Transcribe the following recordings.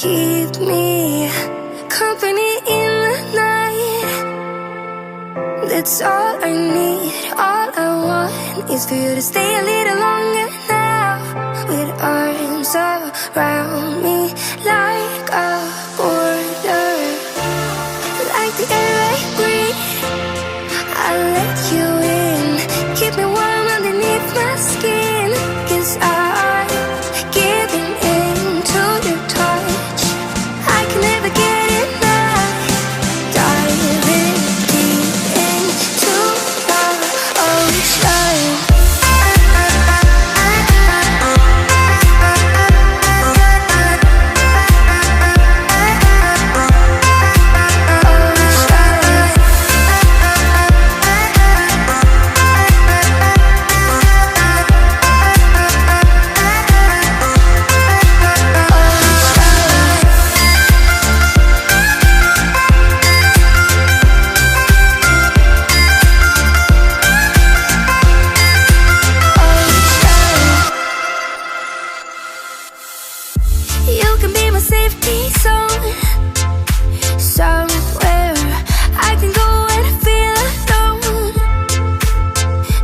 keep me company in the night. That's all I need, all I want is for you to stay a little longer now, with arms around me like a border, like the air I breathe. I'll let you in, keep me warm underneath my skin, 'cause I'm giving in to your touch. I can never get enough, diving deep into the ocean. You can be my safety zone, somewhere I can go when I feel alone.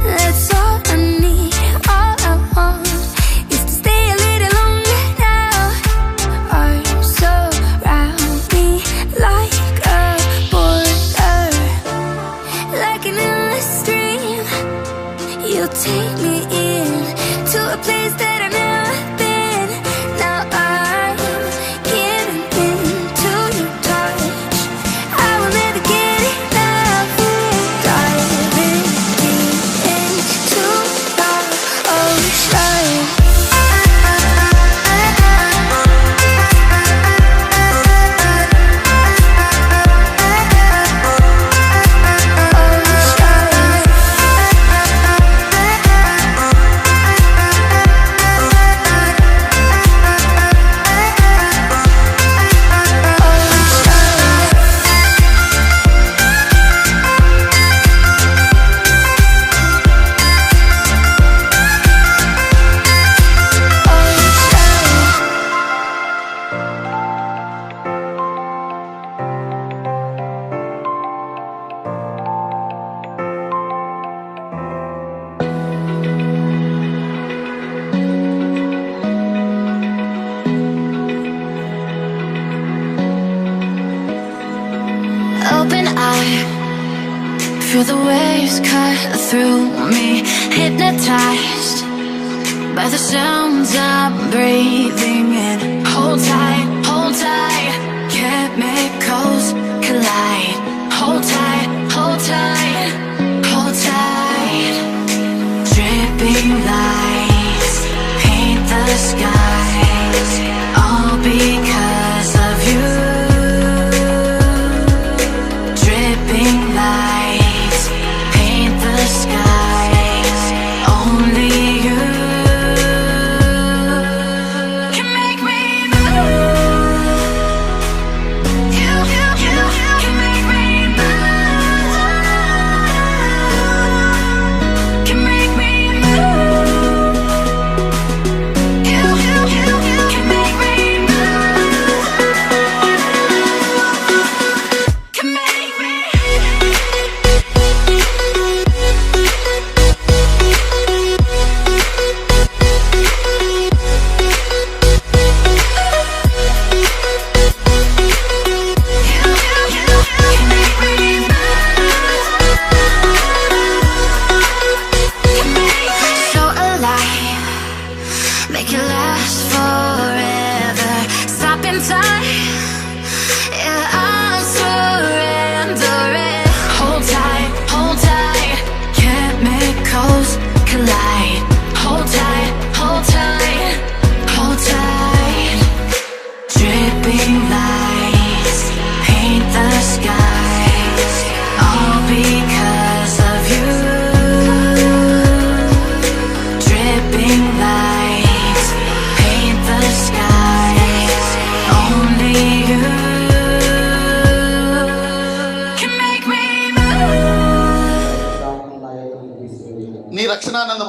That's all I need, all I want is to stay a little longer now. Arms around me like a border, like an endless stream. You'll take me in to a place that I've never been. Now I'm giving into your touch. I will never get enough, diving deep into the ocean. Open eye, feel the waves cut through me, hypnotized by the sounds I'm breathing in. Hold tight, chemicals collide. Hold tight, hold tight, hold tight. Dripping lights paint the skies, all because of you. Dripping lights paint the skies, only you can make me move. You can make me move. Can make me move. You can make me move. Can make me. So alive, make it last forever. Stop in time, yeah, I'm surrendering. Hold tight, chemicals collide. Hold tight, hold tight, hold tight. Dripping lights paint the skies, all because of you. Dripping lights paint the skies, only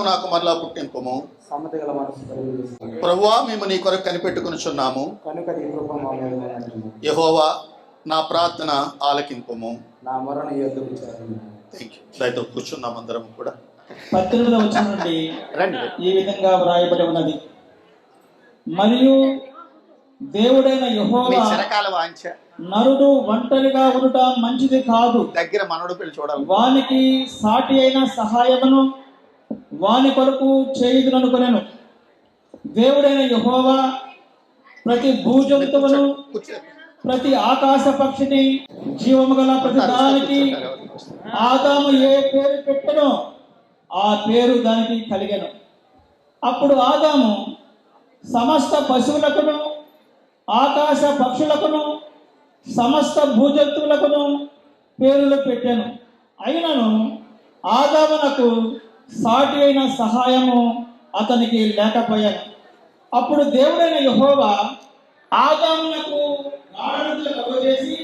నాకు మరలా పుట్టింపుము. సమ్మతి గల మనసు కలుగు ప్రభువా, మేము నీ కొరకు కనిపెట్టుకొనుచున్నాము. కనుక నీ కృప మా మీద ఉన్నది. యెహోవా, నా ప్రార్థన ఆలకింపుము. నా మొర నీ యొద్దకు చేరును. Thank you. దయతో కూర్చున్నాం అందరం కూడా. 18వ వచనం నుండి రండి. ఈ విధంగా వ్రాయబడి ఉన్నది. మరియు దేవుడైన మీ యెహోవా, చిరకాల వాంఛ నరుడు ఒంటరిగా ఉండుట మంచిది కాదు, దగ్గర మనవడు పెళ్లి చూడాలి. వానికి సాటి అయిన సహాయమును వాని కొరకు చేయుదుననుకొనెను. దేవుడైన యెహోవా ప్రతి భూజంతువును, ప్రతి ఆకాశ పక్షిని, జీవము గల ప్రతి దానికి ఆదాము ఏ పేరు పెట్టెనో ఆ పేరు దానికి కలిగెను. అప్పుడు ఆదాము సమస్త పశువులకును, ఆకాశ పక్షులకును, సమస్త భూజంతువులకును పేర్లు పెట్టెను. అయినను ఆదామునకు సాటి అయిన సహాయము అతనికి లేకపోయాను. అప్పుడు దేవుడైన యెహోవా ఆదామునకు గాఢనిద్ర కలుగజేసి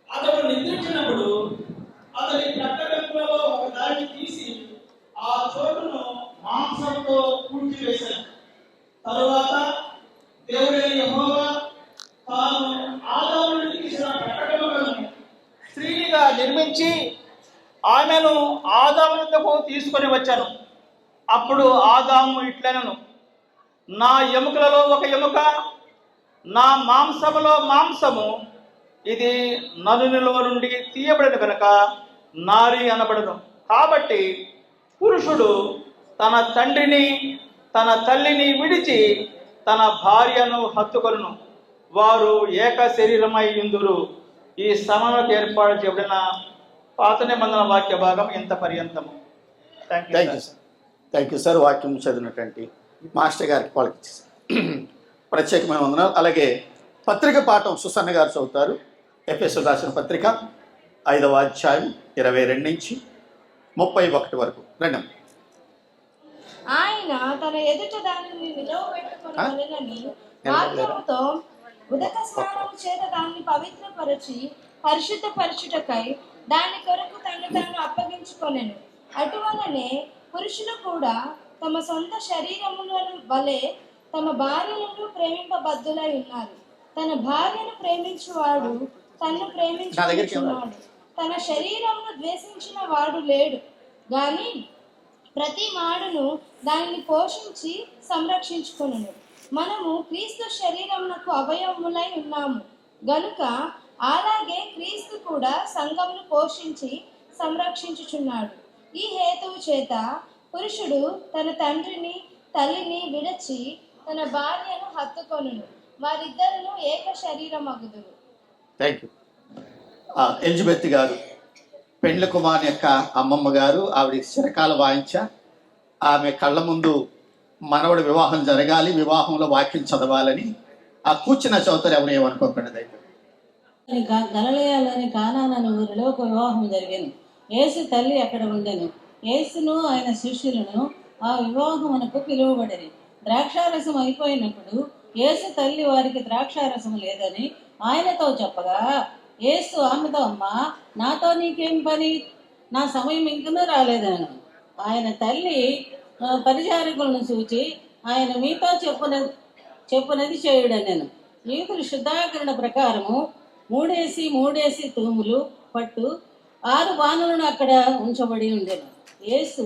అతడు నిద్రించినప్పుడు అతని ప్రక్కటంలో ఒక దారిని తీసి ఆ చోటును మాంసంతో పూడ్చివేశాను. తరువాత దేవుడైన యెహోవా తాను ఆదామును తీసిన ప్రక్కటములను స్త్రీగా నిర్మించి ఆమెను ఆదామునకు తీసుకొని వచ్చాను. అప్పుడు ఆదాము ఇట్లనెను, నా ఎముకలలో ఒక ఎముక, నా మాంసములో మాంసము, ఇది నరునిలో నుండి తీయబడిన కనుక నారి అనబడను. కాబట్టి పురుషుడు తన తండ్రిని తన తల్లిని విడిచి తన భార్యను హత్తుకొనును, వారు ఏక శరీరమై ఇందురు. ఈ సమలకు ఏర్పాటు చేయబడిన పాత నిబంధన వాక్య భాగం ఇంత పర్యంతము. Thank you sir. వాక్యం చదివినటువంటి మాస్టర్ గారికి వాళ్ళకి ప్రత్యేకమైన వందనాలు. అలాగే పత్రిక పాఠం సుసన్న గారు చదువుతారు. ఎఫెసీయులకు రాసిన పత్రిక 5వ అధ్యాయం 22 నుంచి 31 వరకు. రండి. ఆయన తన ఎదుట దానిని నిలవబెట్టుకొనవలెనని వాక్యముతో ఉదక స్నానము చేత దాన్ని పవిత్రపరచి పరిశుద్ధపరచుటకై దాని కొరకు తను తాను అప్పగించుకొనెను. అటువలనే పురుషులు కూడా తమ సొంత శరీరములను వలె తమ భార్యలను ప్రేమింపబద్ధులై ఉన్నారు. తన భార్యను ప్రేమించువాడు తన్ను ప్రేమించుకున్నాడు. తన శరీరమును ద్వేషించిన వాడు లేడు గాని ప్రతి మాడును దానిని పోషించి సంరక్షించుకొనును. మనము క్రీస్తు శరీరమునకు అవయవములై ఉన్నాము గనుక అలాగే క్రీస్తు కూడా సంఘమును పోషించి సంరక్షించుచున్నాడు. ఈ హేతువు చేత పురుషుడు తన తండ్రిని తల్లిని విడచి తన భార్యను హత్తుకొనును, వారిద్దరును ఏక శరీరమగుదురు. Thank you. ఎలిజబెత్ గారు, పెండ్ల కుమార్ యొక్క అమ్మమ్మ గారు, ఆవిడ చిరకాల వాయించ. ఆమె కళ్ళ ముందు మనవడి వివాహం జరగాలి, వివాహంలో వాక్యం చదవాలని ఆ కూర్చున్న చదువుతారు. ఎవరు ఏమనుకోకండి. గలిలయలోని కానాను ఊరిలో ఒక వివాహం జరిగింది. యేసు తల్లి అక్కడ ఉండెను. యేసును ఆయన శిష్యులను ఆ వివాహమునకు పిలువబడిరి. ద్రాక్షారసం అయిపోయినప్పుడు యేసు తల్లి వారికి ద్రాక్షారసం లేదని ఆయనతో చెప్పగా యేసు ఆమెతో, అమ్మా, నాతో నీకేం పని? నా సమయం ఇంకనూ రాలేదను. ఆయన తల్లి పరిచారకులను చూచి, ఆయన మీతో చెప్పునది చేయుడనెను. యూదుల శుద్ధాకరణ ప్రకారము మూడేసి తూములు పట్టు 6 బాణలను అక్కడ ఉంచబడి ఉండెను. యేసు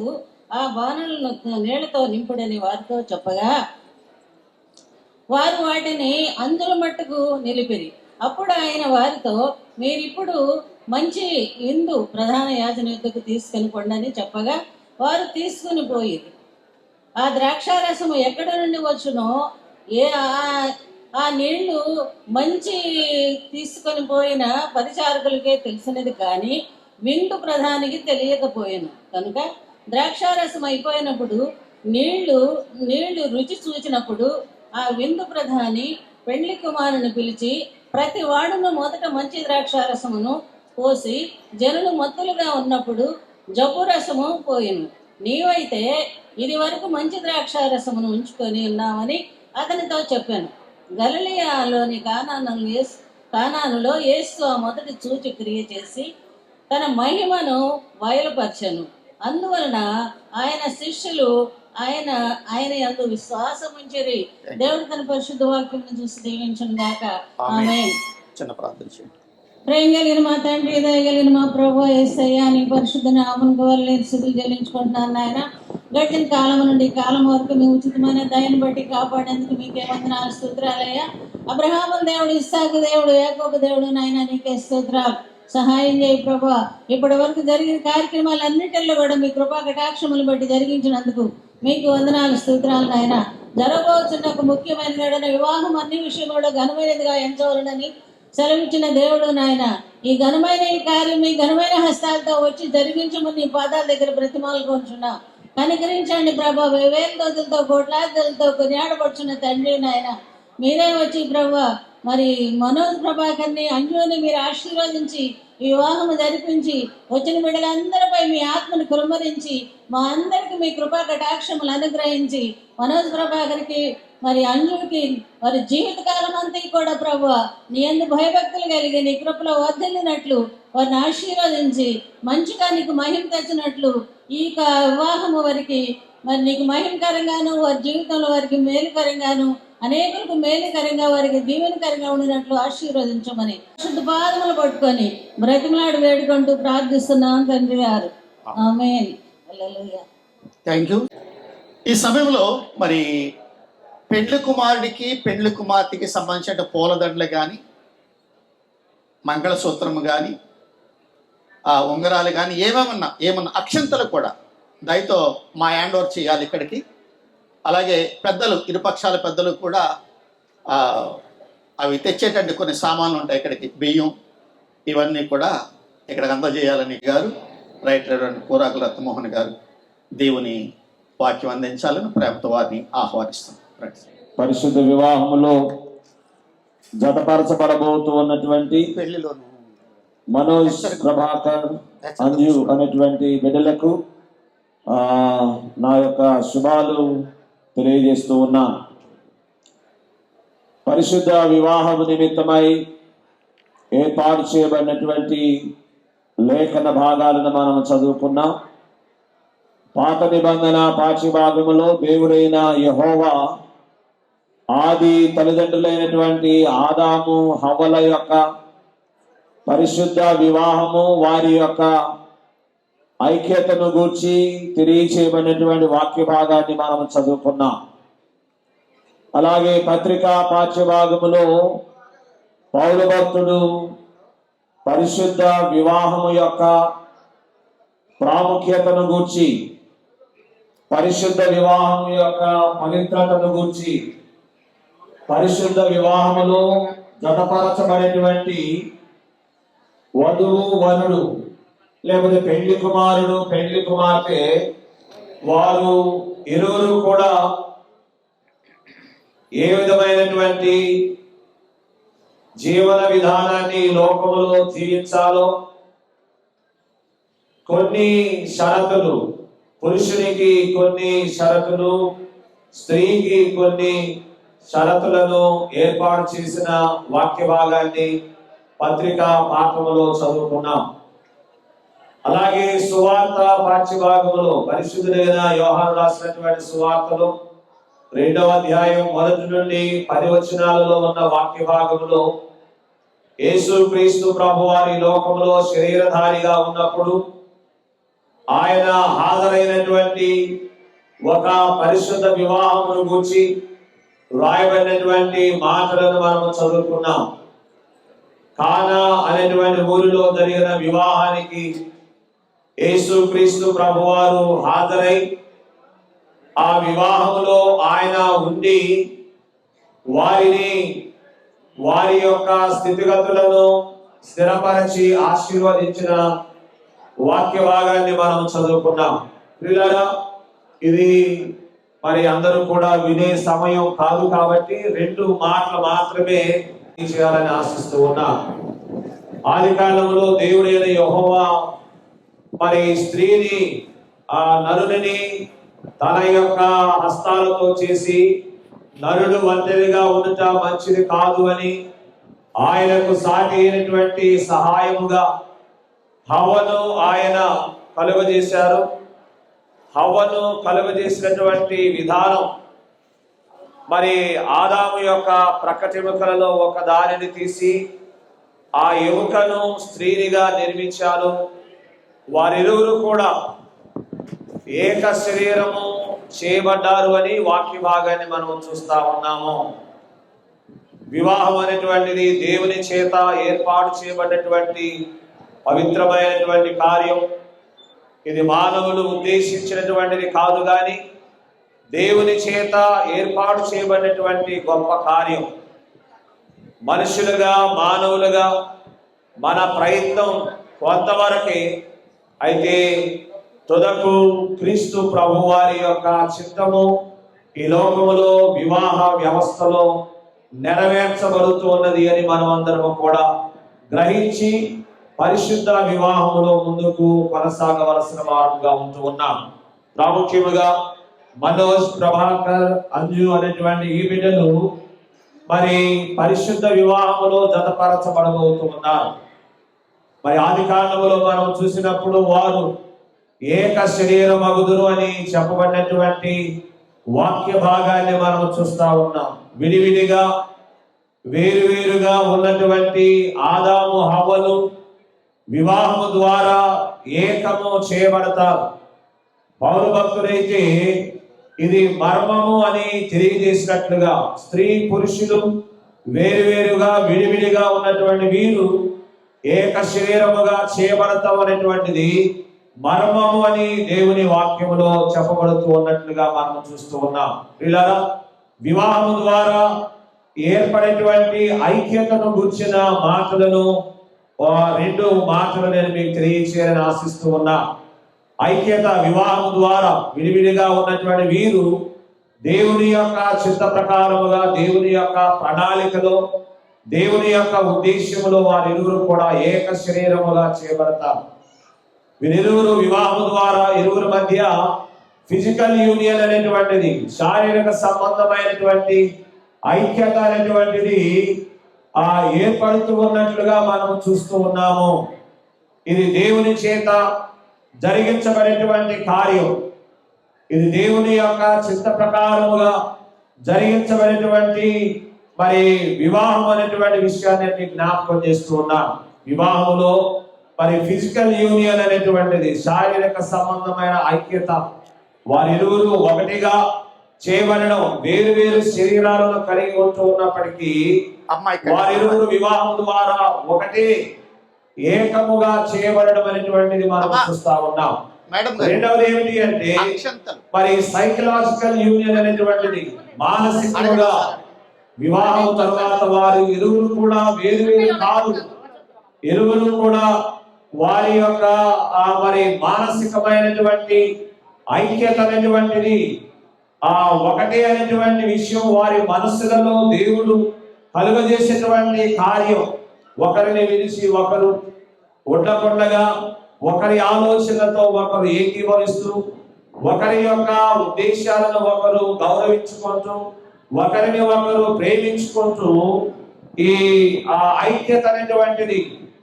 ఆ బాణలను నీళ్లతో నింపుడని వారితో చెప్పగా వారు వాటిని అందుల మట్టుకు నిలిపిరి. అప్పుడు ఆయన వారితో, మీరిప్పుడు మంచి విందు ప్రధాన యాజకుని యొద్దకు తీసుకుని పొండని చెప్పగా వారు తీసుకుని పోయిరి. ఆ ద్రాక్షారసము ఎక్కడ నుండి వచ్చునో ఆ నీళ్లు మంచి తీసుకొని పోయిన పరిచారకులకే తెలిసినది కానీ విందు ప్రధానికి తెలియకపోయాను. కనుక ద్రాక్షారసం అయిపోయినప్పుడు నీళ్లు రుచి చూచినప్పుడు ఆ విందు ప్రధాని పెండ్లి కుమారుని పిలిచి, ప్రతి వాడును మొదట మంచి ద్రాక్షారసమును పోసి జనులు మత్తులుగా ఉన్నప్పుడు జబ్బు రసము పోయిను. నీవైతే ఇది వరకు మంచి ద్రాక్షారసమును ఉంచుకొని ఉన్నామని అతనితో చెప్పాను. గలిలయలోని కానానులో యేసు ఆ మొదటి సూచక్రియ చేసి తన మహిమను బయలుపరచెను. అందువలన ఆయన శిష్యులు ఆయన ఆయన యందు విశ్వాసం ఉంచిరి. దేవుడు తన పరిశుద్ధ వాక్యం చూసి దీవించును గాక. ఆమేన్. చిన్న ప్రార్థన చేయండి. ప్రేమ కలిగిన మా తండ్రి, దయగలిగిన మా ప్రభు యేసయ్య, నీ పరిశుద్ధ నామమునకు వల్లే స్థుతులు చెల్లించుకుంటున్నాను నాయన. గడిచిన కాలం నుండి కాలం వరకు మీ ఉచితమైన దయను బట్టి కాపాడేందుకు మీకే వందనాలు, స్తోత్రాలయ్యా. అబ్రహాము దేవుడు, ఇస్సాకు దేవుడు, యాకోబు దేవుడు నాయన, నీకే స్తోత్రాలు. సహాయం చేయి ప్రభా. ఇప్పటి వరకు జరిగిన కార్యక్రమాలన్నిటిలో కూడా మీ కృపా కటాక్షములు బట్టి జరిగించినందుకు మీకు వందనాలు, స్తోత్రాలు నాయన. జరగబోతున్న ఒక ముఖ్యమైన గడన వివాహం అన్ని విషయం కూడా ఘనమైనదిగా ఎంచవలనని సెలవిచ్చిన దేవుడు నాయన, ఈ ఘనమైన ఈ కార్యం మీ ఘనమైన హస్తాలతో వచ్చి జరిగించమని నీ పాదాల దగ్గర బ్రతిమాలు కొంచున్నా. కనికరించండి ప్రభా. వేవేల దోతులతో కోట్లాది దోతులతో కొనియాడబడుచున్న తండ్రి నాయన, మీరే వచ్చి ప్రభా మరి మనోజ్ ప్రభాకర్ని, అంజుని మీరు ఆశీర్వదించి ఈ వివాహము జరిపించి వచ్చిన బిడ్డలందరిపై మీ ఆత్మను కురుమరించి మా అందరికి మీ కృపా కటాక్షములు అనుగ్రహించి మనోజ్ ప్రభాకర్కి మరి అంజుకి వారి జీవితకాలం అంతా కూడా ప్రభు నీ యందు భయభక్తులు కలిగి నీ కృపలో వర్ధిల్లినట్లు వారిని ఆశీర్వదించి మంచిగా నీకు మహిమ తెచ్చినట్లు ఈ వివాహము వారికి మరి నీకు మహిమకరంగాను, వారి జీవితంలో వారికి మేలుకరంగాను, అనేకులకు మేలుకరంగా, వారికి దీవెనకరంగా ఉండినట్లు ఆశీర్వదించమని శుద్ధ పాదములు పట్టుకొని బ్రతిమలాడి వేడుకుంటూ ప్రార్థిస్తున్నాం తండ్రి గారు. ఆమేన్. హల్లెలూయా. Thank you. ఈ సమయంలో మరి పెండ్లి కుమారుడికి పెండ్లి కుమార్తెకి సంబంధించిన పూలదండలు కానీ, మంగళసూత్రము కానీ, ఉంగరాలు కానీ ఏమన్నా అక్షంతలు కూడా దయతో మా హ్యాండ్ ఓవర్ చేయాలి ఇక్కడికి. అలాగే పెద్దలు, ఇరుపక్షాల పెద్దలు కూడా అవి తెచ్చేటండి కొన్ని సామాన్లు ఉంటాయి ఇక్కడికి, బియ్యం ఇవన్నీ కూడా ఇక్కడికి అందజేయాలని గారు రైట్ రెవరెండ్ కూరాకుల రత్నమోహన్ గారు దేవుని వాక్యం అందించాలని ప్రేమతో వారిని ఆహ్వానిస్తాం. పరిశుద్ధ వివాహములో జతపరచబడబోతూ ఉన్నటువంటి పెళ్లిలోను మనోజ్ ప్రభాకర్, అంజు అనేటువంటి బిడ్డలకు నా యొక్క శుభాలు తెలియజేస్తూ ఉన్నా. పరిశుద్ధ వివాహము నిమిత్తమై ఏర్పాటు చేయబడినటువంటి లేఖన భాగాలను మనం చదువుకున్నాం. పాత నిబంధన పాఠ్యభాగములో దేవుడైన యెహోవా ఆది తల్లిదండ్రులైనటువంటి ఆదాము హవ్వల యొక్క పరిశుద్ధ వివాహము, వారి యొక్క ఐక్యతను గూర్చి తెలియచేయబడినటువంటి వాక్య భాగాన్ని మనం చదువుకున్నాం. అలాగే పత్రికా పాఠ్యభాగములో పౌలు భక్తుడు పరిశుద్ధ వివాహము యొక్క ప్రాముఖ్యతను గూర్చి, పరిశుద్ధ వివాహము యొక్క పవిత్రతను గూర్చి, పరిశుద్ధ వివాహములో జతపరచబడేటువంటి వధువు వరుడు లేకపోతే పెళ్లి కుమారుడు పెళ్లి కుమార్తె వారు ఇరువురు కూడా ఏ విధమైనటువంటి జీవన విధానాన్ని లోకములో జీవించాలో కొన్ని షరతులు, పురుషునికి కొన్ని షరతులు, స్త్రీకి కొన్ని షరతులను ఏర్పాటు చేసిన వాక్య భాగాన్ని పత్రికా పాఠములో చదువుకున్నాం. అలాగే సువార్త పాఠ్యభాగంలో పరిశుద్ధుడైన యోహాను రాసినటువంటి సువార్తలో 2వ అధ్యాయం 1 నుండి 10 వచనాలలో ఉన్న వాక్య భాగంలో యేసుక్రీస్తు ప్రభువారి లోకంలో శరీరధారిగా ఉన్నప్పుడు ఆయన హాజరైనటువంటి ఒక పరిశుద్ధ వివాహమును గూర్చి రాయబడినటువంటి మాటలను మనం చదువుకున్నాం. కానా అనేటువంటి ఊరిలో జరిగిన వివాహానికి యేసుక్రీస్తు ప్రభువారు హాజరై ఆ వివాహములో ఆయన ఉండి వారి యొక్క స్థితిగతులను స్థిరపరిచి ఆశీర్వదించిన వాక్య భాగాన్ని మనం చదువుకున్నాం. ప్రియులారా, ఇది మరి అందరూ కూడా వినే సమయం కాదు కాబట్టి 2 మాటలు మాత్రమే చేయాలని ఆశిస్తూ ఉన్నా. ఆది కాలంలో దేవుడైన యెహోవా మరి స్త్రీని, ఆ నరుని తన యొక్క హస్తాలతో చేసి నరుడు ఒంటరిగా ఉండట మంచిది కాదు అని ఆయనకు సాటి అయినటువంటి సహాయముగా హవ్వను ఆయన కలుగజేశారు. హవ్వను కలుగజేసినటువంటి విధానం, మరి ఆదాము యొక్క ప్రక్కటెముకలలో ఒక దానిని తీసి ఆ ఎముకను స్త్రీనిగా నిర్మించారు. వారిరువురు కూడా ఏక శరీరము చేయబడ్డారు అని వాక్య భాగాన్ని మనం చూస్తా ఉన్నాము. వివాహం అనేటువంటిది దేవుని చేత ఏర్పాటు చేయబడినటువంటి పవిత్రమైనటువంటి కార్యం. ఇది మానవులు ఉద్దేశించినటువంటిది కాదు, కానీ దేవుని చేత ఏర్పాటు చేయబడినటువంటి గొప్ప కార్యం. మనుషులుగా, మానవులుగా మన ప్రయత్నం కొంతవరకే, అయితే తుదకు క్రీస్తు ప్రభు వారి యొక్క చిత్తము ఈ లోకములో వివాహ వ్యవస్థలో నెరవేర్చబడుతున్నది అని మనం అందరం కూడా గ్రహించి పరిశుద్ధ వివాహములో ముందుకు కొనసాగవలసిన వారుగా ఉంటూ ఉన్నాం. ప్రాముఖ్యముగా మనోజ్, ప్రభాకర్, అంజు అనేటువంటి ఈ బిడ్డలు మరి పరిశుద్ధ వివాహములో జతపరచబడబోతూ ఉన్నారు. మరి ఆది కాండములో మనం చూసినప్పుడు వారు ఏక శరీరమగుదురు అని చెప్పబడినటువంటి వాక్య భాగాన్ని మనం చూస్తా ఉన్నాం. విడివిడిగా వేరువేరుగా ఉన్నటువంటి ఆదాము హవ్వలు వివాహము ద్వారా ఏకము చేయబడతారు. పౌలు భక్తుడైతే ఇది మర్మము అని తెలియజేసినట్లుగా స్త్రీ పురుషులు వేరువేరుగా విడివిడిగా ఉన్నటువంటి వీరు ఏక శరీరముగా చేయబడతాం అనేటువంటిది మర్మము అని దేవుని వాక్యములో చెప్పబడుతూ ఉన్నట్లుగా మనం చూస్తూ ఉన్నాం. పిల్లరా, వివాహము ద్వారా ఏర్పడేటువంటి ఐక్యతను గుర్చిన మాటలను, రెండు మాటలు నేను మీకు తెలియచేయాలని ఆశిస్తూ ఉన్నా. ఐక్యత, వివాహము ద్వారా విడివిడిగా ఉన్నటువంటి వీరు దేవుని యొక్క చిత్త ప్రకారముగా, దేవుని యొక్క ప్రణాళికలో, దేవుని యొక్క ఉద్దేశములో వారిరువురు కూడా ఏక శరీరముగా చేయబడతారు. వీరిరువురు వివాహము ద్వారా ఇరువురి మధ్య ఫిజికల్ యూనియన్ అనేటువంటిది, శారీరక సంబంధమైనటువంటి ఐక్యత అనేటువంటిది ఏర్పడుతూ ఉన్నట్లుగా మనం చూస్తూ ఉన్నాము. ఇది దేవుని చేత జరిగించబడేటువంటి కార్యం. ఇది దేవుని యొక్క చిత్త ప్రకారముగా జరిగించబడేటువంటి మరి వివాహం అనేటువంటి విషయాన్ని నేను జ్ఞాపకం చేస్తూ ఉన్నాను. వివాహంలో మరి ఫిజికల్ యూనియన్ అనేటువంటిది, శారీరక సంబంధమైన ఐక్యత, వారిరువురు ఒకటిగా చేయబడడం, వేరు వేరు శరీరాలను కలిగి ఉంటూ ఉన్నప్పటికీ వారిరువురు వివాహం ద్వారా ఒకటి ఏకముగా చేయబడడం అనేటువంటిది మనం చూస్తా ఉన్నాం. రెండవది ఏమిటి అంటే మరి సైకలాజికల్ యూనియన్ అనేటువంటిది, మానసికంగా వివాహం తర్వాత వారు ఇరువురు కూడా వేరు వేరు కాదు, ఇరువురు కూడా వారి యొక్క మరి మానసికమైనటువంటి ఐక్యత అనేటువంటిది ఒకటే అనేటువంటి విషయం వారి మనస్సులలో దేవుడు కలుగజేసేటువంటి కార్యం. ఒకరిని విడిచి ఒకరు ఉండకుండగా ఒకరి ఆలోచనలతో ఒకరు ఏకీభవిస్తూ, ఒకరి యొక్క ఉద్దేశాలను ఒకరు గౌరవించుకుంటూ, ఒకరిని ఒకరు ప్రేమించుకుంటూ ఈ ఐక్యత అనేటువంటిది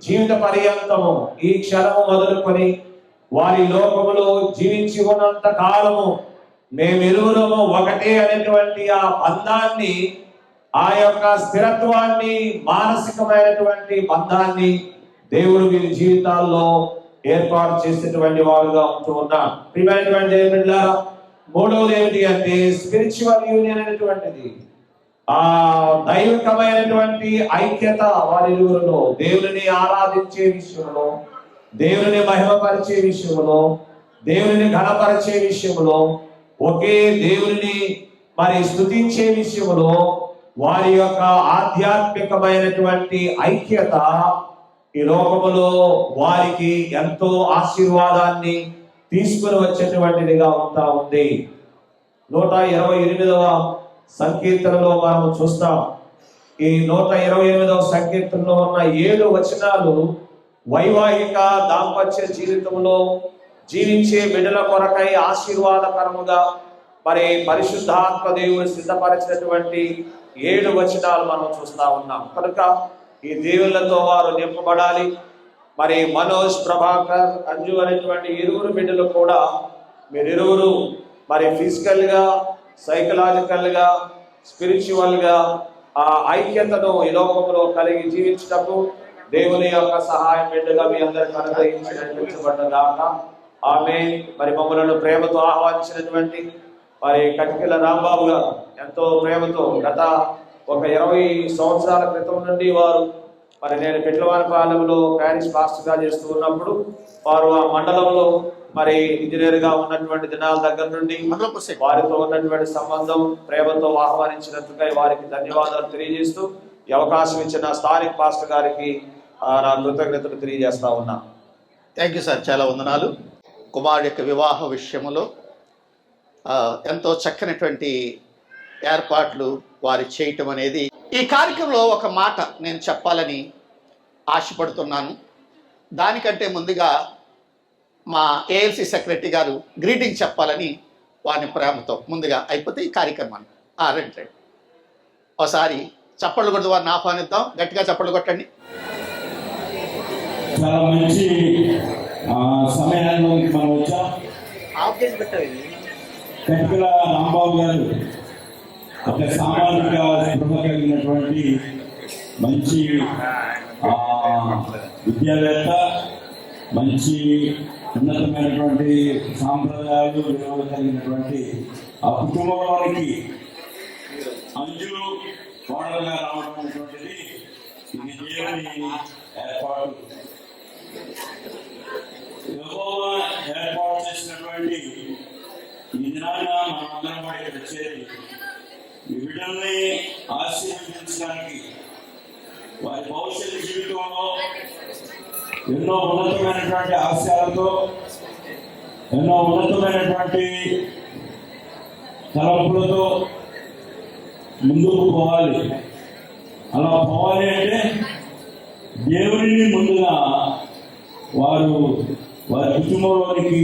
జీవిత పర్యంతము, ఈ క్షణము మొదలుకొని వారి లోకములో జీవించి ఉన్నంత కాలము మేమిరువురము ఒకటే అనేటువంటి ఆ బంధాన్ని, ఆ యొక్క స్థిరత్వాన్ని, మానసికమైనటువంటి బంధాన్ని దేవుడు వీరి జీవితాల్లో ఏర్పాటు చేసేటువంటి వారుగా ఉంటూ ఉన్నారు. ప్రియమైనటువంటి దేవుళ్ళారా, మూడవది ఏమిటి అంటే స్పిరిచువల్ యూనియన్ అనేటువంటిది, దైవికమైనటువంటి ఐక్యత వారిరువురులో, దేవుని ఆరాధించే విషయంలో, దేవుని మహిమపరిచే విషయంలో, దేవుని ఘనపరిచే విషయంలో, ఒకే దేవుని మరి స్తుతించే విషయంలో వారి యొక్క ఆధ్యాత్మికమైనటువంటి ఐక్యత ఈ లోకములో వారికి ఎంతో ఆశీర్వాదాన్ని తీసుకుని వచ్చేటువంటిదిగా ఉంటా ఉంది. 128వ సంకీర్తనలో మనం చూస్తాం. ఈ 128వ సంకీర్తనలో ఉన్న 7 వచనాలు వైవాహిక దాంపత్య జీవితంలో జీవించే బిడ్డల కొరకై ఆశీర్వాదకరముగా మరి పరిశుద్ధాత్మ దేవుడు సిద్ధపరిచినటువంటి 7 వచనాలు మనం చూస్తా ఉన్నాం. కనుక ఈ దేవుళ్ళతో వారు నింపబడాలి. మరి మనోజ్, ప్రభాకర్, అంజు అనేటువంటి ఇరువురు బిడ్డలు కూడా మీరిరువురు మరి ఫిజికల్గా, సైకలాజికల్గా, స్పిరిచువల్గా ఆ ఐక్యతను ఈ లోకంలో కలిగి జీవించటకు దేవుని యొక్క సహాయం బిడ్డగా మీ అందరికి అనుగ్రహించబడ్డగాక. ఆమేన్. మరి మమ్మలను ప్రేమతో ఆహ్వానించినటువంటి మరి కటికల రాంబాబు గారు ఎంతో ప్రేమతో గత ఒక 20 సంవత్సరాల క్రితం నుండి వారు మరి నేను పెట్లవానిపాలెంలో ప్యారిస్ పాస్టర్గా చేస్తూ ఉన్నప్పుడు వారు ఆ మండలంలో మరి ఇంజనీర్గా ఉన్నటువంటి దినాల దగ్గర నుండి వారితో ఉన్నటువంటి సంబంధం ప్రేమతో ఆహ్వానించినందుకై వారికి ధన్యవాదాలు తెలియజేస్తూ ఈ అవకాశం ఇచ్చిన స్థానిక పాస్టర్ గారికి నా కృతజ్ఞతలు తెలియజేస్తా ఉన్నా. థ్యాంక్ యూ సార్, చాలా వందనాలు. కుమారుడి యొక్క వివాహ విషయంలో ఎంతో చక్కనటువంటి ఏర్పాట్లు వారు చేయటం అనేది, ఈ కార్యక్రమంలో ఒక మాట నేను చెప్పాలని ఆశపడుతున్నాను. దానికంటే ముందుగా మా ఏఎల్సి సెక్రటరీ గారు గ్రీటింగ్ చెప్పాలని వారిని ప్రేమతో ముందుగా అయిపోతే ఈ కార్యక్రమాన్ని రండి ఒకసారి చప్పట్లు కొడుతూ వారిని ఆహ్వానిద్దాం. గట్టిగా చప్పట్లు కొట్టండి. చాలా మంచి సమయానికి మనం వచ్చాం. కటికల రాంబాబు గారు ఒక సామాజిక స్పృహ కలిగినటువంటి మంచి విద్యావేత్త, మంచి ఉన్నతమైనటువంటి సాంప్రదాయాలు విలువలు కలిగినటువంటి ఆ కుటుంబంలోనికి అంజు కోడలుగా రావడం అనేటువంటిది ఇది దేవుని ఏర్పాటు. ఏర్పాటు చేసినటువంటి ఈ దినాన మనందరం కూడా ఇక్కడ వచ్చేది ఈ బిడ్డల్ని ఆశీర్వదించడానికి, వారి భవిష్యత్ జీవితంలో ఎన్నో ఉన్నతమైనటువంటి ఆశయాలతో, ఎన్నో ఉన్నతమైనటువంటి తలంపులతో ముందుకు పోవాలి. అలా పోవాలి అంటే దేవుడిని ముందుగా వారు వారి కుటుంబంలోనికి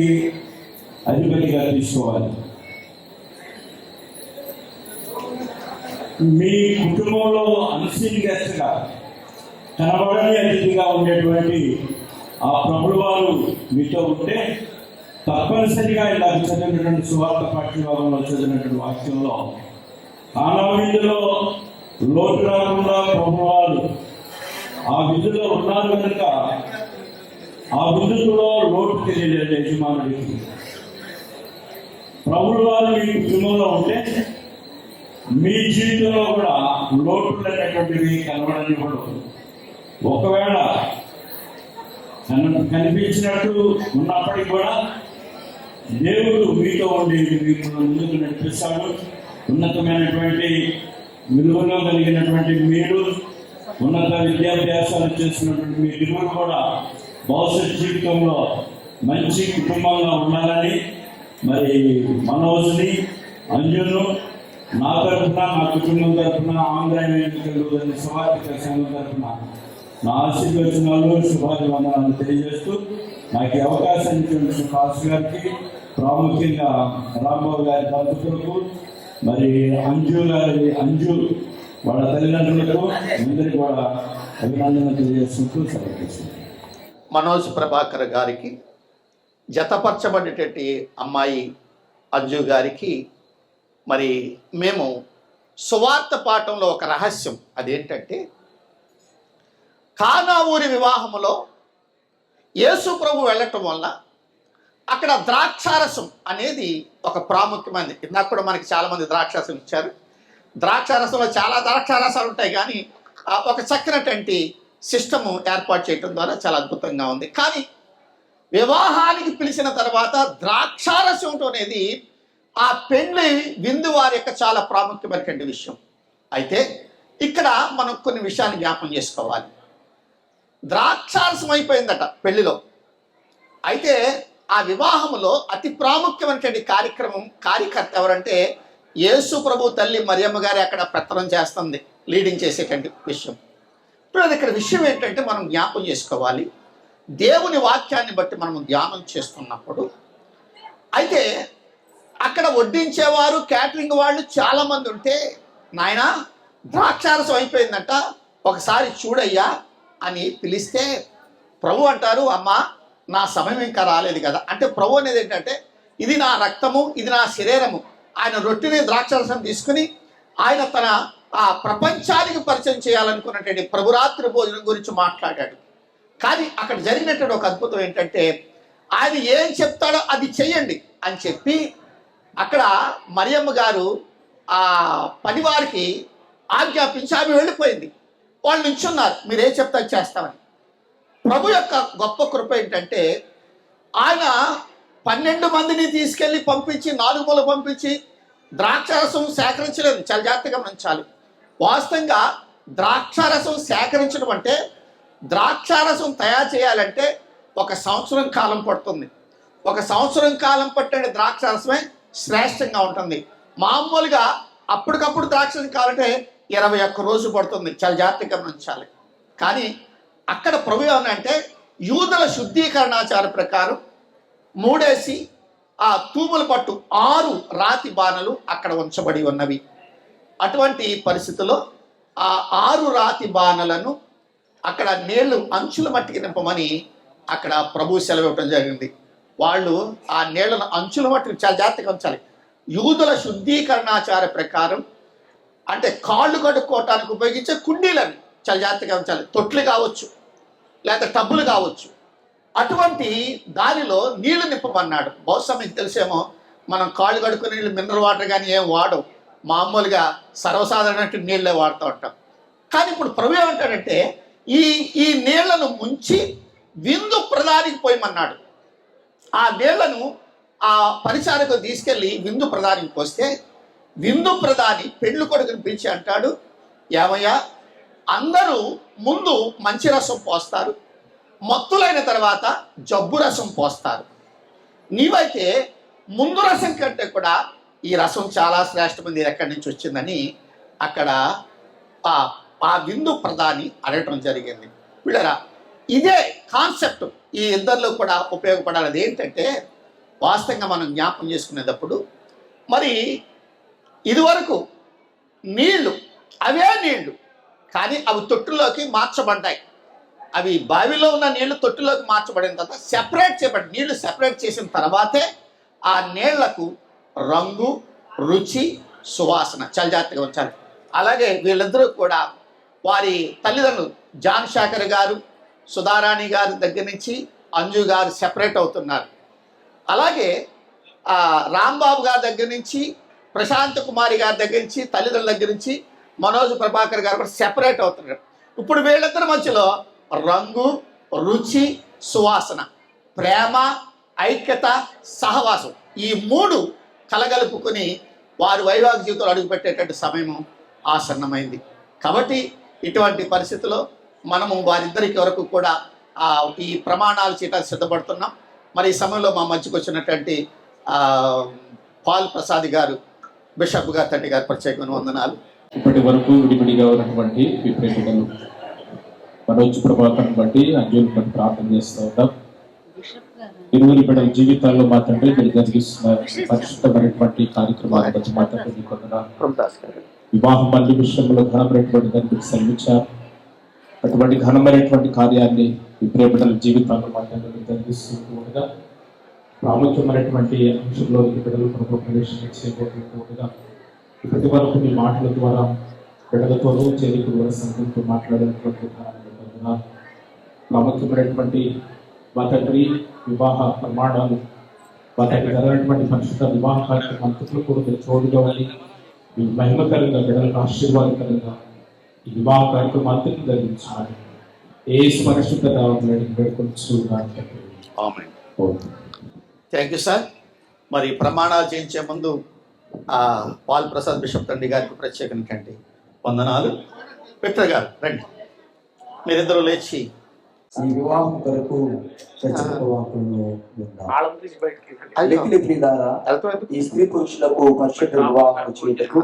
అధిపతిగా తీసుకోవాలి. మీ కుటుంబంలో అన్సీన్ గెస్ట్గా, కనబడని అతిథిగా ఉండేటువంటి ఆ ప్రభుడు వారు మీతో ఉంటే తప్పనిసరిగా ఇలా చదివినటువంటి సువార్త పాఠ్యభాగంలో చదివినటువంటి వాక్యంలో ఆనా విందులో లోటు రాకుండా ప్రభువారు ఆ విధులో ఉన్నారు కనుక ఆ విధుల్లో లోటు తెలియలేదు యజమానుడికి. ప్రభుడు వారు మీ కుటుంబంలో ఉంటే మీ జీవితంలో కూడా లోటులు అనేటువంటివి కనబడనివ్వడు. ఒకవేళ కనిపించినట్టు ఉన్నప్పటికీ కూడా దేవుడు మీతో ఉండి మీకు ముందుకు నడిపిస్తాడు. ఉన్నతమైనటువంటి విలువలో కలిగినటువంటి మీరు, ఉన్నత విద్యాభ్యాసాలు చేస్తున్నటువంటి మీ ఇరువురు కూడా భవిష్యత్ జీవితంలో మంచి కుటుంబంగా ఉండాలని మరి మనోజ్ని, అంజును నా తరఫున, నా కుటుంబం తరఫున, ఆంధ్ర ఎన్నికలు సువార్తిక సంఘం తరఫున నా ఆశీర్వచనాలు, శుభాభివందనాలు తెలియజేస్తూ నాకు ఈ అవకాశం ఇచ్చినటువంటి పాస్టర్ గారికి, ప్రాముఖ్యంగా రాంబాబు గారి దంపతులకు, మరి అంజు వాళ్ళ తల్లిదండ్రులకు అందరికీ కూడా అభినందనలు తెలియజేసుకుంటూ సెలవు. మనోజ్ ప్రభాకర్ గారికి, జతపరచబడేటటువంటి అమ్మాయి అంజు గారికి మరి మేము సువార్త పాఠంలో ఒక రహస్యం, అదేంటంటే కానా ఊరి వివాహములో యేసు ప్రభు వెళ్ళటం వల్ల అక్కడ ద్రాక్షారసం అనేది ఒక ప్రాముఖ్యమైనది. ఇందాక కూడా మనకి చాలామంది ద్రాక్షారసం ఇచ్చారు. ద్రాక్షారసంలో చాలా ద్రాక్షారసాలు ఉంటాయి, కానీ ఒక చక్కనటువంటి సిస్టము ఏర్పాటు చేయడం ద్వారా చాలా అద్భుతంగా ఉంది. కానీ వివాహానికి పిలిచిన తర్వాత ద్రాక్షారసం అనేది ఆ పెళ్లి విందు వారి యొక్క చాలా ప్రాముఖ్యమైనటువంటి విషయం. అయితే ఇక్కడ మనం కొన్ని విషయాలు జ్ఞాపం చేసుకోవాలి. ద్రాక్షారసం అయిపోయిందట పెళ్లిలో. అయితే ఆ వివాహంలో అతి ప్రాముఖ్యమైనటువంటి కార్యకర్త ఎవరంటే యేసు ప్రభు తల్లి మరియమ్మ గారి అక్కడ పెత్తనం చేస్తుంది, లీడింగ్ చేసేటువంటి విషయం. ఇప్పుడు అది ఇక్కడ విషయం ఏంటంటే మనం జ్ఞాపం చేసుకోవాలి. దేవుని వాక్యాన్ని బట్టి మనం ధ్యానం చేస్తున్నప్పుడు అయితే అక్కడ వడ్డించేవారు, క్యాటరింగ్ వాళ్ళు చాలామంది ఉంటే, నాయన ద్రాక్షారసం అయిపోయిందంట, ఒకసారి చూడయ్యా అని పిలిస్తే ప్రభు అంటారు, అమ్మా నా సమయం ఇంకా రాలేదు కదా. అంటే ప్రభు అనేది ఏంటంటే ఇది నా రక్తము, ఇది నా శరీరము. ఆయన రొట్టెని ద్రాక్షారసం తీసుకుని ఆయన తన ఆ ప్రపంచానికి పరిచయం చేయాలనుకున్నటువంటి ప్రభురాత్రి భోజనం గురించి మాట్లాడాడు. కానీ అక్కడ జరిగినటువంటి ఒక అద్భుతం ఏంటంటే, ఆయన ఏం చెప్తాడో అది చెయ్యండి అని చెప్పి అక్కడ మరియమ్మ గారు ఆ పనివారికి ఆజ్ఞాపించి ఆమె వెళ్ళిపోయింది. వాళ్ళు నించున్నారు, మీరు ఏం చెప్తా చేస్తామని. ప్రభు యొక్క గొప్ప కృప ఏంటంటే, ఆయన 12 మందిని తీసుకెళ్ళి పంపించి 4 మూల పంపించి ద్రాక్షారసం సేకరించలేదు. చాలా జాగ్రత్తగా గమనించాలి. వాస్తవంగా ద్రాక్షారసం సేకరించడం అంటే, ద్రాక్షారసం తయారు చేయాలంటే 1 సంవత్సరం కాలం పడుతుంది. 1 సంవత్సరం కాలం పట్టే ద్రాక్షారసమే శ్రేష్టంగా ఉంటుంది. మామూలుగా అప్పటికప్పుడు ద్రాక్షారసం కావాలంటే 21 రోజు పడుతుంది. చాలా జాగ్రత్తగా గమనించాలి. కానీ అక్కడ ప్రభు ఏమనంటే, యూదుల శుద్ధీకరణాచార ప్రకారం 3 ఆ తూముల పట్టు 6 రాతి బాణలు అక్కడ ఉంచబడి ఉన్నవి. అటువంటి పరిస్థితుల్లో ఆ 6 రాతి బాణలను అక్కడ నీళ్లు అంచుల మట్టికి నింపమని అక్కడ ప్రభు సెలవు ఇవ్వడం జరిగింది. వాళ్ళు ఆ నీళ్లను అంచుల మట్టికి చాలా జాగ్రత్తగా ఉంచాలి. యూదుల శుద్ధీకరణాచార ప్రకారం అంటే కాళ్ళు కడుక్కోవటానికి ఉపయోగించే కుండీలవి చాలా జాగ్రత్తగా ఉంచాలి. తొట్లు కావచ్చు, లేకపోతే టబ్బులు కావచ్చు. అటువంటి దానిలో నీళ్లు నింపమన్నాడు. బహుశా మీకు తెలిసేమో, మనం కాళ్ళు కడుక్కునే నీళ్ళు మినరల్ వాటర్ కానీ ఏం వాడవు, మామూలుగా సర్వసాధారణ నీళ్ళే వాడుతూ ఉంటాం. కానీ ఇప్పుడు ప్రభు ఏమంటాడంటే, ఈ నీళ్లను ముంచి విందు ప్రధానికి పోయమన్నాడు. ఆ నీళ్లను ఆ పరిచారకు తీసుకెళ్ళి విందు ప్రధానికి పోస్తే, విందు ప్రధాని పెళ్లి కొడుకుని పిలిచి అంటాడు, ఏమయ్యా, అందరూ ముందు మంచి రసం పోస్తారు, మత్తులైన తర్వాత జబ్బు రసం పోస్తారు. నీవైతే ముందు రసం కంటే కూడా ఈ రసం చాలా శ్రేష్టమైనది, ఎక్కడి నుంచి వచ్చిందని అక్కడ ఆ విందు ప్రధాని అడగటం జరిగింది. వీళ్ళరా, ఇదే కాన్సెప్ట్ ఈ ఇద్దరిలో కూడా ఉపయోగపడాలి. ఏంటంటే, వాస్తవంగా మనం జ్ఞాపకం చేసుకునేటప్పుడు, మరి ఇదివరకు నీళ్లు అవే నీళ్లు, కానీ అవి తొట్టులోకి మార్చబడ్డాయి. అవి బావిలో ఉన్న నీళ్లు తొట్టులోకి మార్చబడిన తర్వాత సెపరేట్ చేయబడి, నీళ్లు సెపరేట్ చేసిన తర్వాతే ఆ నీళ్లకు రంగు, రుచి, సువాసన చాలా జాగ్రత్తగా ఉంచాలి. అలాగే వీళ్ళిద్దరూ కూడా వారి తల్లిదండ్రులు జాన్ శాఖర్ గారు, సుధారాణి గారి దగ్గర నుంచి అంజు గారు సెపరేట్ అవుతున్నారు. అలాగే రాంబాబు గారి దగ్గర నుంచి, ప్రశాంత్ కుమారి గారి దగ్గర నుంచి, తల్లిదండ్రుల దగ్గర నుంచి మనోజ్ ప్రభాకర్ గారు కూడా సెపరేట్ అవుతున్నారు. ఇప్పుడు వీళ్ళిద్దరి మధ్యలో రంగు, రుచి, సువాసన, ప్రేమ, ఐక్యత, సహవాసం, ఈ 3 కలగలుపుకుని వారి వైవాహిక జీవితంలో అడుగుపెట్టేటువంటి సమయం ఆసన్నమైంది. కాబట్టి ఇటువంటి పరిస్థితుల్లో మనము వారిద్దరికి వరకు కూడా ఈ ప్రమాణాలు చేయడానికి సిద్ధపడుతున్నాం. మరి ఈ సమయంలో మా మధ్యకు వచ్చినటువంటి పాల్ ప్రసాద్ గారు, బిషప్ గారు, తండ్రి గారు ప్రత్యేకమైన వందనాలు. ఇప్పటి వరకు విడివిడిగా ఉన్నటువంటి విప్రేక్షకులు మనోజ్ ప్రభాకర్ని బట్టి, అంజుని బట్టి ప్రార్థన చేస్తూ ఉంటాం. ఇరువురి బిడ్డల జీవితాల్లో మాత్రమే మీరు జరిగిస్తున్న పరిశుద్ధమైనటువంటి కార్యక్రమాల గురించి మాత్రమే మీకు వివాహం మళ్ళీ విషయంలో ఘనమైనటువంటి దాన్ని మీకు సెలవిచ్చారు. అటువంటి ఘనమైనటువంటి కార్యాన్ని విప్రే బిడ్డల జీవితాల్లో మాత్రమే మీరు జరిగిస్తూ ఉండగా, ప్రాముఖ్యమైనటువంటి అంశంలో బిడ్డలు ప్రభు ప్రవేశం చేయబోతుండగా, ఇప్పటి వరకు మీ మాటల ద్వారా బిడ్డలతోనూ చేరికల ద్వారా సంఘంతో మాట్లాడేటువంటి ప్రాముఖ్యమైనటువంటి మా తండ్రి వివాహ ప్రమాణాలు, మా తండ్రి జరిగినటువంటి పరిశుద్ధ వివాహ కార్యక్రమం అంతట్లో కూడా మీరు చోటుగా ఉండి మీ మహిమకరంగా బిడ్డలకు ఆశీర్వాదకరంగా ఈ వివాహ కార్యక్రమం అంతటి జరిగించాలి. ఏ పరిశుద్ధ థ్యాంక్ యూ సార్. మరి ప్రమాణాలు చేయించే ముందు పాల్ ప్రసాద్ బిషప్ తండ్రి గారికి ప్రత్యేకంగా వందనాలు. విక్టర్ గారు రండి, మీరిద్దరూ లేచి ఈ వివాహం కొరకు ఈ స్త్రీ పురుషులకు పరిశుద్ధ వివాహం చేయటకు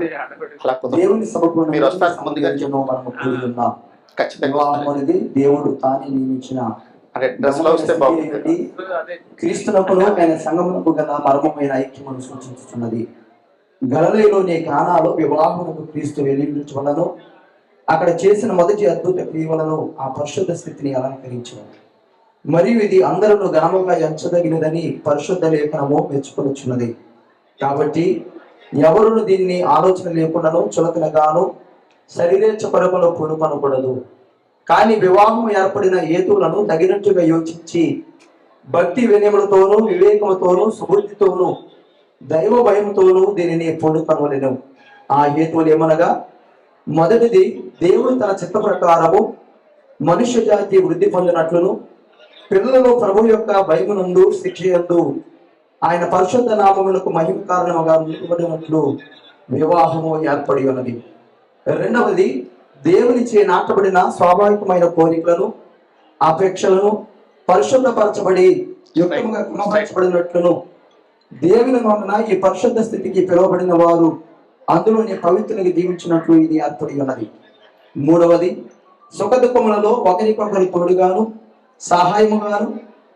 దేవుని సమక్షంలో మనము కూడి ఉన్నాం. వివాహం అనేది దేవుడు తానే నియమించిన క్రీస్తునకును ఆయన సంగమునకు గల మర్మమైన ఐక్యమును సూచించుతున్నది. గలిలయలోని కానాలో వివాహమునకు క్రీస్తు వెలిగించవలను, అక్కడ చేసిన మొదటి అద్భుత క్రియలను ఆ పరిశుద్ధ స్థితిని అలంకరించారు. మరియు ఇది అందరూ ఘనముగా ఎంచదగినదని పరిశుద్ధ లేఖనము మెచ్చుకొనుచున్నది. కాబట్టి ఎవరును దీన్ని ఆలోచన లేకుండాను చులకనగాను శరీరేచ్ఛ కొరకును పూనుకొనకూడదు. కానీ వివాహం ఏర్పడిన హేతువులను తగినట్టుగా యోచించి భక్తి వినయములతోనూ వివేకముతోనూ సుబుద్ధితోనూ దైవ భయముతోనూ దీనిని పూనుకొనవలెను. ఆ హేతువులు ఏమనగా, మొదటిది దేవుడు తన చిత్త ప్రకారము మనుష్య జాతి వృద్ధి పొందినట్లును పిల్లలలో ప్రభు యొక్క భయమునందు శిక్షయందు ఆయన పరిశుద్ధ నామములకు మహిమ కారణముగా నిలువబడినట్లు వివాహము ఏర్పడి ఉన్నది. రెండవది దేవునిచే నాటబడిన స్వాభావికమైన కోరికలను అపేక్షలను పరిశుద్ధపరచబడి యుక్తముగా క్రమపరచబడినట్లును దేవుని వలన ఈ పరిశుద్ధ స్థితికి పిలువబడిన వారు అందులోని పవిత్రునికి జీవించినట్లు ఇది ఏర్పడి ఉన్నది. మూడవది సుఖదుఖములలో ఒకరికొకరి తోడుగాను సహాయముగాను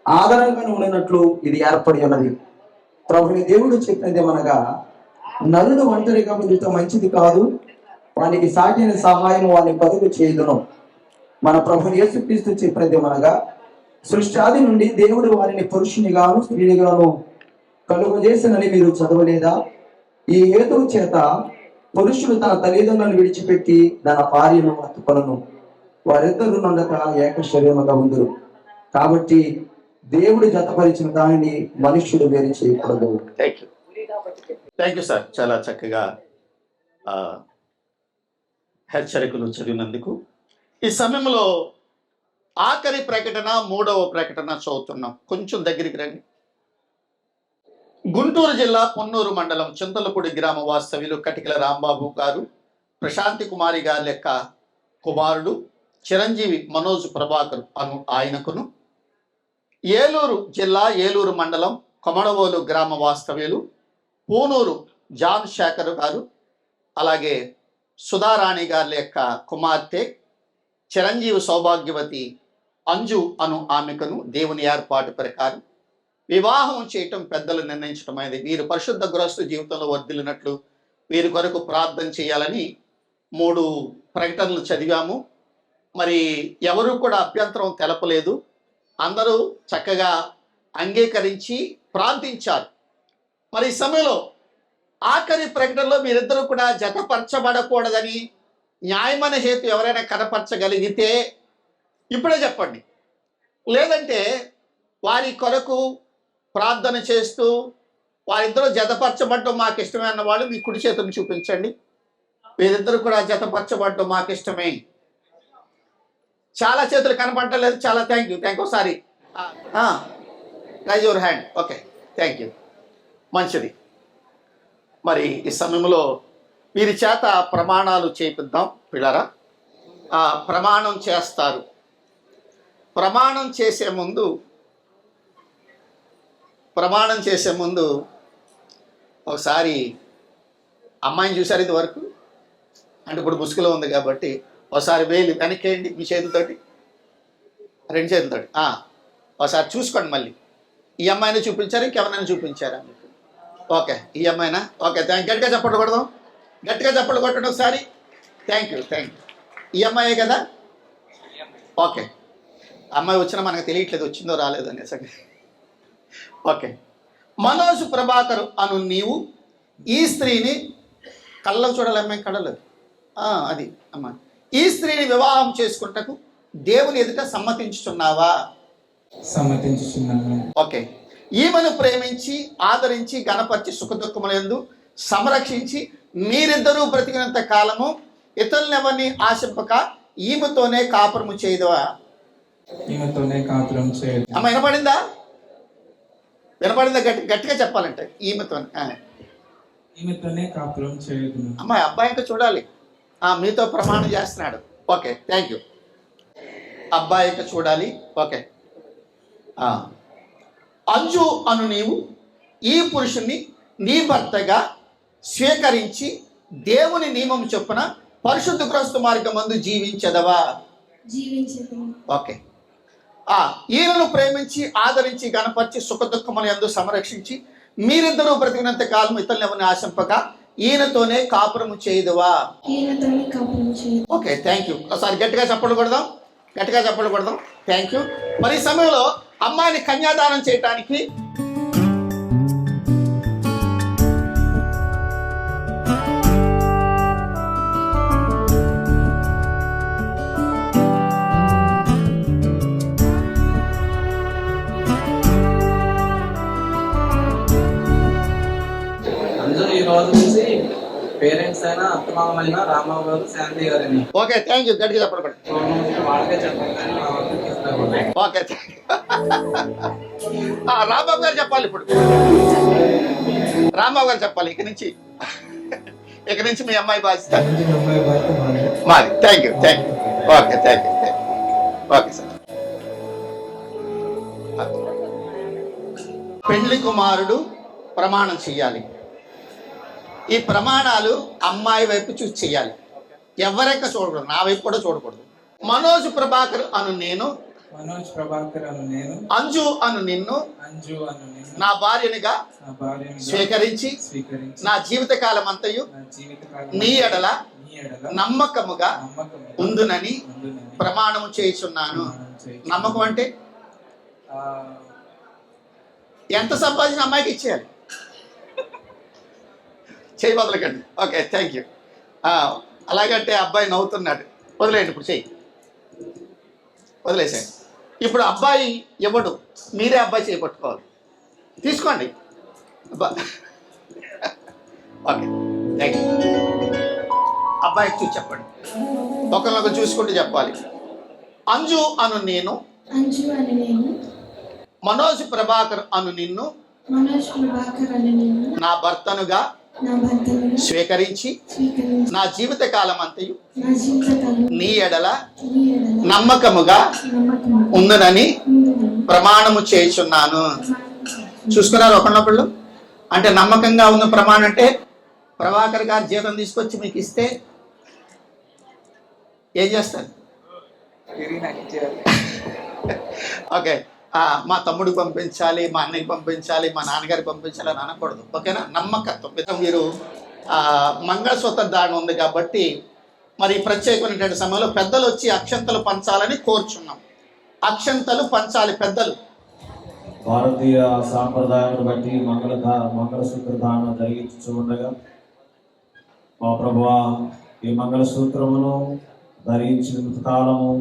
ఆదరంగాను ఉండినట్లు ఇది ఏర్పడి ఉన్నది. ప్రభుని దేవుడు చెప్పినది ఏమనగా, నరుడు ఒంటరిగా ఉండుట మంచిది కాదు, వానికి సాటిన సహాయం వాని బదులు చేయదును. మన ప్రభుని యేసుక్రీస్తు చెప్పినది ఏమనగా, సృష్టాది నుండి దేవుడు వారిని పురుషునిగాను స్త్రీనిగాను కలుగజేసినని మీరు చదవలేదా? ఈ హేతువు చేత పురుషుడు తన తల్లిదండ్రులను విడిచిపెట్టి తన భార్యను హత్తుకొనును, వారిద్దరూ నందక ఏక శరీరముగా ఉందరు. కాబట్టి దేవుడు జతపరిచిన దానిని మనుష్యుడు వేరు చేయకూడదు. థ్యాంక్ యూ సార్, చాలా చక్కగా హెచ్చరికలు చదివినందుకు. ఈ సమయంలో ఆఖరి ప్రకటన, 3వ ప్రకటన చదువుతున్నాం. కొంచెం దగ్గరికి రండి. గుంటూరు జిల్లా పొన్నూరు మండలం చింతలపూడి గ్రామ వాస్తవ్యులు కటికల రాంబాబు గారు ప్రశాంతి కుమారి గారి యొక్క కుమారుడు చిరంజీవి మనోజ్ ప్రభాకర్ అను ఆయనకును, ఏలూరు జిల్లా ఏలూరు మండలం కొమడవోలు గ్రామ వాస్తవ్యులు పూనూరు జాన్ శేఖర్ గారు, అలాగే సుధారాణి గారి యొక్క కుమార్తె చిరంజీవి సౌభాగ్యవతి అంజు అను ఆమెకును దేవుని ఏర్పాటు ప్రకారం వివాహం చేయటం పెద్దలు నిర్ణయించడమైనది. వీరు పరిశుద్ధ గృహస్థు జీవితంలో వర్ధిల్లినట్లు వీరి కొరకు ప్రార్థన చేయాలని 3 ప్రకటనలు చదివాము. మరి ఎవరు కూడా అభ్యంతరం తెలపలేదు. అందరూ చక్కగా అంగీకరించి ప్రార్థించారు. మరి ఈ సమయంలో ఆఖరి ప్రకటనలో మీరిద్దరూ కూడా జతపరచబడకూడదని న్యాయమైన హేతు ఎవరైనా కనపరచగలిగితే ఇప్పుడే చెప్పండి. లేదంటే వారి కొరకు ప్రార్థన చేస్తూ వారిద్దరూ జతపరచబడ్డం మాకు ఇష్టమే అన్న వాళ్ళు మీ కుడి చేతులను చూపించండి. వీరిద్దరూ కూడా జతపరచబడ్డం మాకు ఇష్టమే. చాలా చేతులు కనపడలేదు. చాలా థ్యాంక్ యూ. ఒకసారి rise your hand. Okay, thank you. మంచిది. మరి ఈ సమయంలో వీరి చేత ప్రమాణాలు చేపిద్దాం. పిల్లరా, ప్రమాణం చేస్తారు. ప్రమాణం చేసే ముందు ఒకసారి అమ్మాయిని చూసారు ఇది వరకు అంటే ఇప్పుడు ముసుగులో ఉంది కాబట్టి ఒకసారి వేలు వెనకేయండి మీ చేతులతోటి, 2 చేతులతోటి ఒకసారి చూసుకోండి. మళ్ళీ ఈ అమ్మాయిని చూపించారు, ఇంకెవరైనా చూపించారా మీకు? ఓకే, ఈ అమ్మాయినా? ఓకే, గట్టిగా చప్పట్లు కొడదాం. గట్టిగా చప్పట్లు కొట్టండి ఒకసారి. Thank you. ఈ అమ్మాయే కదా? ఓకే, అమ్మాయి వచ్చినా మనకు తెలియట్లేదు వచ్చిందో రాలేదో అనేసి. ఓకే, మనోజ్ ప్రభాకర్ అను నీవు ఈ స్త్రీని కళ్ళకు చూడాలి. అమ్మాయి కళ్ళలేదు. అది అమ్మాయి. ఈ స్త్రీని వివాహం చేసుకుంటకు దేవుని ఎదుట సమ్మతించుచున్నావా? సమ్మతించుచున్నాను. ఓకే, ఈమెను ప్రేమించి ఆదరించి గణపరిచి సుఖదుఖములందు సంరక్షించి మీరిద్దరూ బ్రతికినంత కాలము ఇతరులెవరిని ఆశింపక ఈమెతోనే కాపురము చేయదువా? ఈమెతోనే కాపురం చేయదు. అమ్మ వినపడిందా? గట్టిగా చెప్పాలంటే ఈమెతోనే కాపురం చేయదు. అమ్మాయి అబ్బాయి ఇంకా చూడాలి. మీతో ప్రమాణం చేస్తున్నాడు. Okay, thank you. అబ్బాయి ఇంకా చూడాలి. ఓకే, అంజు అను నీవు ఈ పురుషుణ్ణి నీ భర్తగా స్వీకరించి దేవుని నియమం చొప్పున పరిశుద్ధ క్రీస్తు మార్గమందు జీవించదవా? ఓకే, ఈయనను ప్రేమించి ఆదరించి గణపరిచి సుఖదుఖముల యందు సంరక్షించి మీరిద్దరూ బ్రతికినంత కాలం ఇతరులను ఎవరిని ఆశింపక ఈయనతోనే కాపురము చేయదువా? Okay, thank you. ఒకసారి గట్టిగా చప్పట్లు కొడదాం. గట్టిగా చెప్పలు కొడదాం. Thank you. మరి ఈ సమయంలో అమ్మాయిని కన్యాదానం చేయటానికి అందరూ ఈ రోజు నుంచి పేరెంట్స్ అయినా అత్తమామైనా రామారావు గారు శాంతి గారని ఓకే థ్యాంక్ యూ. గట్టిగా చెప్పలు కొడదాం. వాళ్ళకే చెప్పాలి కానీ మా వాళ్ళకి ఇస్తారు. ఓకే రాంబాబు గారు చెప్పాలి. ఇప్పుడు రాంబాబు గారు చెప్పాలి. ఇక నుంచి మీ అమ్మాయి బాధ్యత మాది. Thank you. Okay thank you. Okay sir. పెండ్లి కుమారుడు ప్రమాణం చెయ్యాలి. ఈ ప్రమాణాలు అమ్మాయి వైపు చూసి చెయ్యాలి. ఎవరైనా చూడకూడదు, నా వైపు కూడా చూడకూడదు. మనోజ్ ప్రభాకర్ అను నేను అంజు అను నిన్ను నా భార్యనిగా స్వీకరించి నా జీవితకాలం అంతయు నీ ఎడల నమ్మకముగా ఉందునని ప్రమాణము చేయుచున్నాను. నమ్మకం అంటే ఎంత సంపాదించిన అమ్మాయికి ఇచ్చేయాలి. చెయ్యి వదలకండి. Okay thank you. అలాగంటే అబ్బాయి నవ్వుతున్నాడు. వదిలేయండి. ఇప్పుడు చెయ్యి వదిలేసేయండి. ఇప్పుడు అబ్బాయి ఇవ్వడు, మీరే అబ్బాయి చేయి పట్టుకోవాలి. తీసుకోండి. Okay thank you. అబ్బాయికి చూసి చెప్పండి. ఒకరినొకరు చూసుకుంటూ చెప్పాలి. అంజు అను నేను మనోజ్ ప్రభాకర్ అను నిన్ను నా భర్తనుగా స్వీకరించి నా జీవిత కాలం అంతయు నీ ఎడల నమ్మకముగా ఉందనని ప్రమాణము చేయుచున్నాను. చూసుకున్నారు ఒకళ్ళొకళ్ళు? అంటే నమ్మకంగా ఉన్న ప్రమాణం అంటే ప్రభాకర్ గారు జీతం తీసుకొచ్చి మీకు ఇస్తే ఏం చేస్తారు? ఓకే మా తమ్ముడికి పంపించాలి, మా అన్నయ్యకి పంపించాలి, మా నాన్నగారికి పంపించాలి అని అనకూడదు. ఓకేనా? నమ్మకత్వం. మీరు మంగళసూత్ర దానం ఉంది కాబట్టి మరి ప్రత్యేకమైనటువంటి సమయంలో పెద్దలు వచ్చి అక్షంతలు పంచాలని కోరుచున్నాం. అక్షంతలు పంచాలి పెద్దలు. భారతీయ సాంప్రదాయాన్ని బట్టి మంగళసూత్ర దానం జరిగించు ఉండగా మా ప్రభువా ఈ మంగళసూత్రమును ధరించినంత కాలము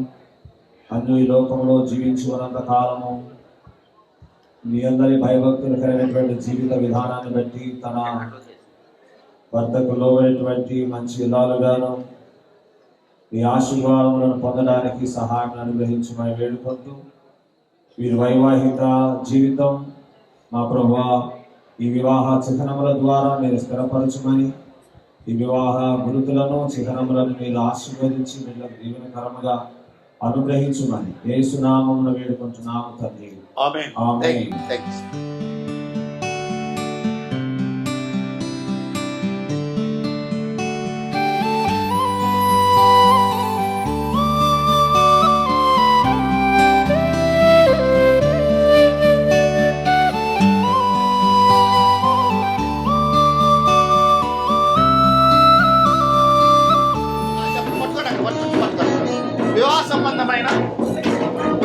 అన్ను ఈ లోకంలో జీవించుకున్నంత కాలము మీ అందరి భయభక్తులు కలిగినటువంటి జీవిత విధానాన్ని బట్టి తన భర్తకు లోబడినటువంటి మంచి విధాలుగాను మీ ఆశీర్వాదములను పొందడానికి సహాయం అనుగ్రహించమని వేడుకుంటూ వీరి వైవాహిక జీవితం మా ప్రభువా ఈ వివాహ చిహ్నముల ద్వారా మీరు స్థిరపరచమని, ఈ వివాహ గురుతులను చిహ్నములను మీరు ఆశీర్వదించి వీళ్ళకి దీవెనకరముగా అనుగ్రహించుమని యేసు నామమున వేడుకుంటున్నాము తండ్రి. ఆమేన్. ఆమేన్.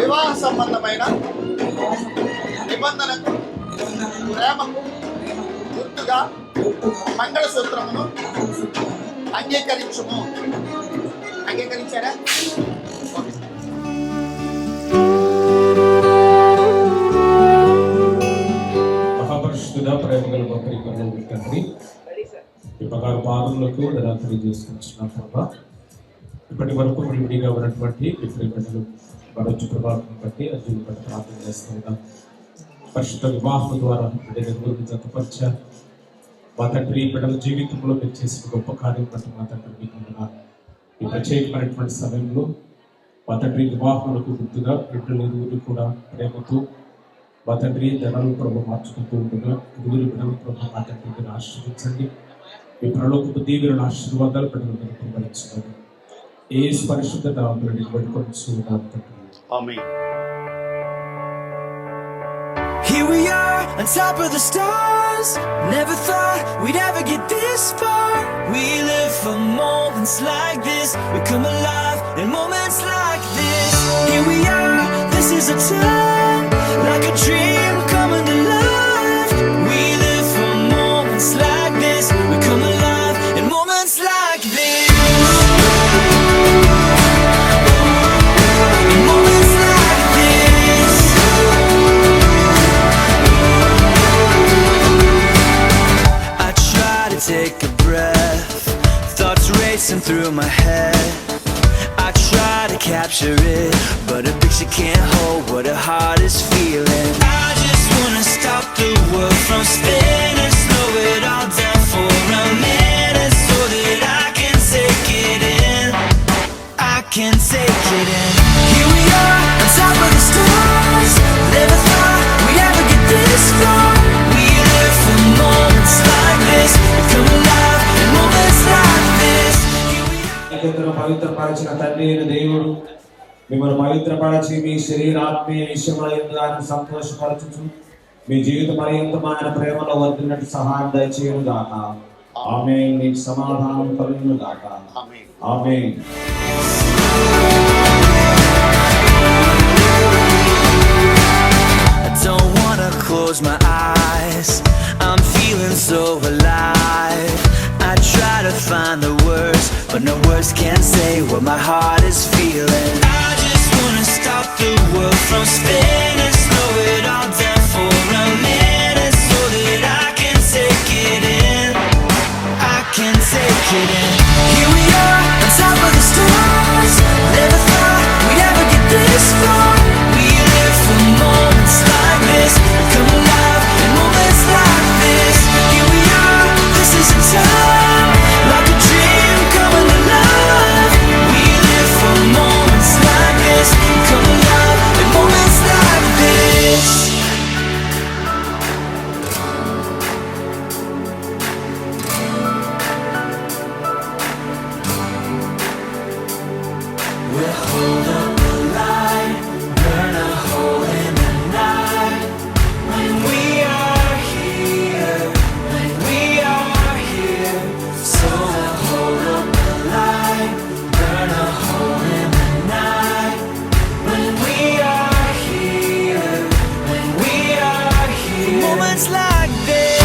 వివాహ సంబంధమైన నిబంధనకు ప్రేమకు గుర్తుగా మంగళసూత్రమును అంగీకరించుము. అంగీకరించారా? మహాపరిశుద్ధ ప్రేమగల గొప్ప తండ్రి, ఈ ప్రకార పాదములకు రాత్రి చేసుకుంటున్నాం ప్రభా. ఇప్పటి వరకు విడిగా ఉన్నటువంటి బిడ్డలు మరొచ్చు ప్రభావం బట్టి అర్జును బట్టి ప్రార్థన చేస్తున్నాం. పరిశుద్ధ వివాహం ద్వారా బిడ్డల గురించి జతపరిచారు. మా తండ్రి బిడ్డల జీవితంలో మీరు చేసిన గొప్ప కార్యం బట్టి మా తండ్రి మీకు ఈ ప్రత్యేకమైనటువంటి సమయంలో మా తండ్రి వివాహములకు గుర్తుగా బిడ్డలు ఇరువురు కూడా ప్రేమతో మా తండ్రి ధనలు ప్రభు మార్చుకుంటూ ఉండగా ఇరువురు బిడ్డలు ప్రభు మా తండ్రి మీరు ఆశీర్వదించండి. మీ ప్రలోకపు దీవెనల ఆశీర్వాదాలు బిడ్డలు మీరు పొందవచ్చున్నారు. యేసు పరిశుద్ధ నామములో వేడుకొనుచున్నాం తండ్రి. ఆమేన్. Here we are on top of the stars. Never thought we'd ever get this far. We live for moments like this. We come alive in moments like this. is a time, like a dream coming to life. We live for moments like this. We come alive in moments like this. Moments like this. I try to take a breath, thoughts racing through my head. I try to capture it, but a picture can't hold what a heart is feeling. I just wanna stop the world from spinning, slow it all down for a minute, so that I can take it in. I can take it in. Here we are, on top of the stars. Never thought we'd ever get this far. We live for moments like this. We come alive in moments like this. పవిత్రపరచిన తండ్రి అయిన దేవుడు మిమ్మల్ని పవిత్రపరచి మీ శరీరాత్మీయ విషయంలో ఆయన సంతోషపరచుచు మీ జీవిత పర్యంతమైన ప్రేమలో వర్ధిల్లినట్టు సహాయం దయచేయను గాక. ఆమేన్. మీకు సమాధానం కలుగును గాక. ఆమేన్. I don't wanna close my eyes, I'm feeling so alive. I try to find the words, but no words can say what my heart is feeling. I just wanna stop the world from spinning, slow it all down for a minute, so that I can take it in. I can take it in. Here we are, on top of the stars. Never thought we'd ever get this far. We live for moments like this. Come alive in moments like this. Here we are, this is a time, like a dream coming alive. We live for moments like this. Come alive in moments like this. We'll hold up the light, burn a hole in the night. When we are here, when we are here. So we'll hold up the light, burn a hole in the night. When we are here, when we are here. Moments like this.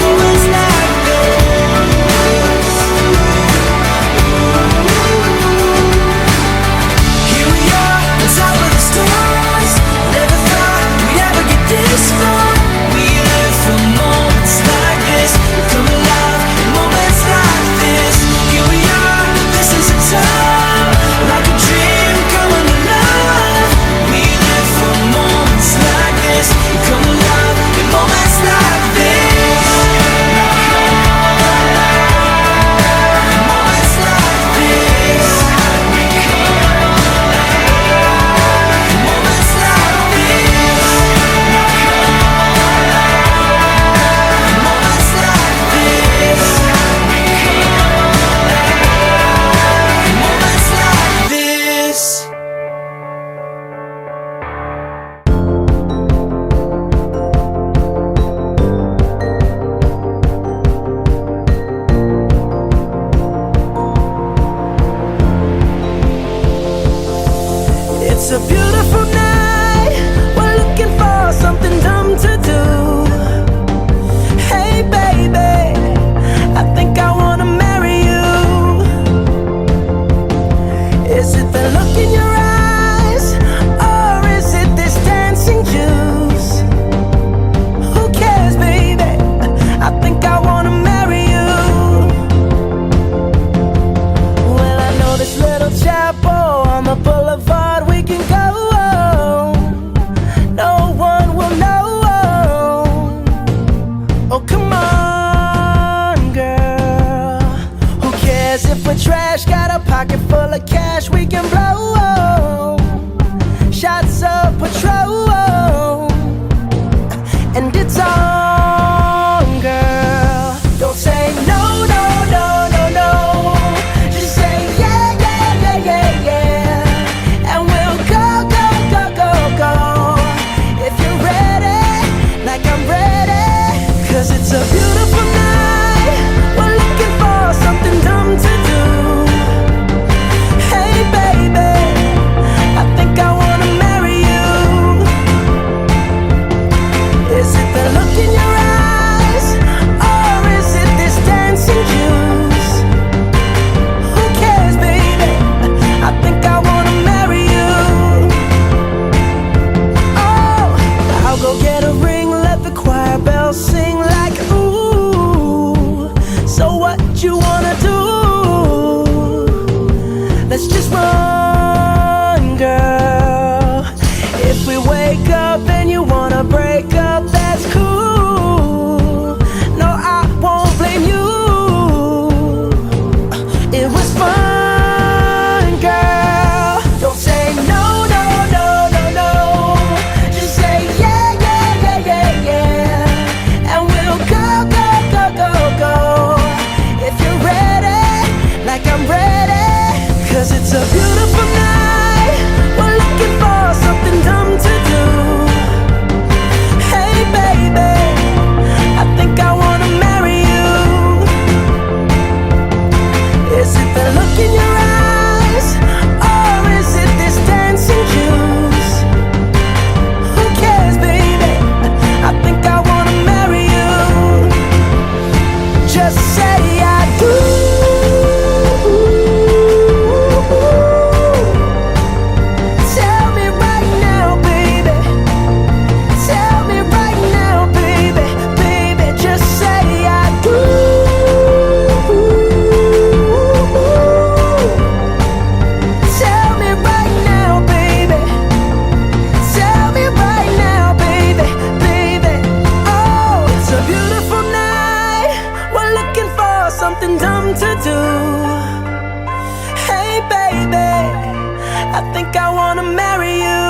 Moments like this. Here we are, on top of the stars. Never thought we'd ever get this far. We live for moments like this. We come alive in moments like this. Here we are, this is a time, like a dream coming alive. We live for moments like this. We come alive in moments like this. Moments like this. Moments like this. Moments like this. Moments like this. It's a beautiful night. We're looking for something dumb to do. Hey baby, I think I wanna marry you. Is it the look in your eyes, or is it this dancing juice? Who cares, baby? I think I wanna marry you. Well, I know this little chapel on the boulevard we can go. No one will know. Oh, come on, girl. Who cares if we're trash? Got a pocket full of cash we can blow. Shots of Patrol, and it's on, girl. Don't say no, no, no, no, no. Just say yeah, yeah, yeah, yeah, yeah. And we'll go, go, go, go, go. If you're ready, like I'm ready. 'Cause it's a beautiful night. We're looking for something dumb to do. Hey, baby. think I wanna marry you.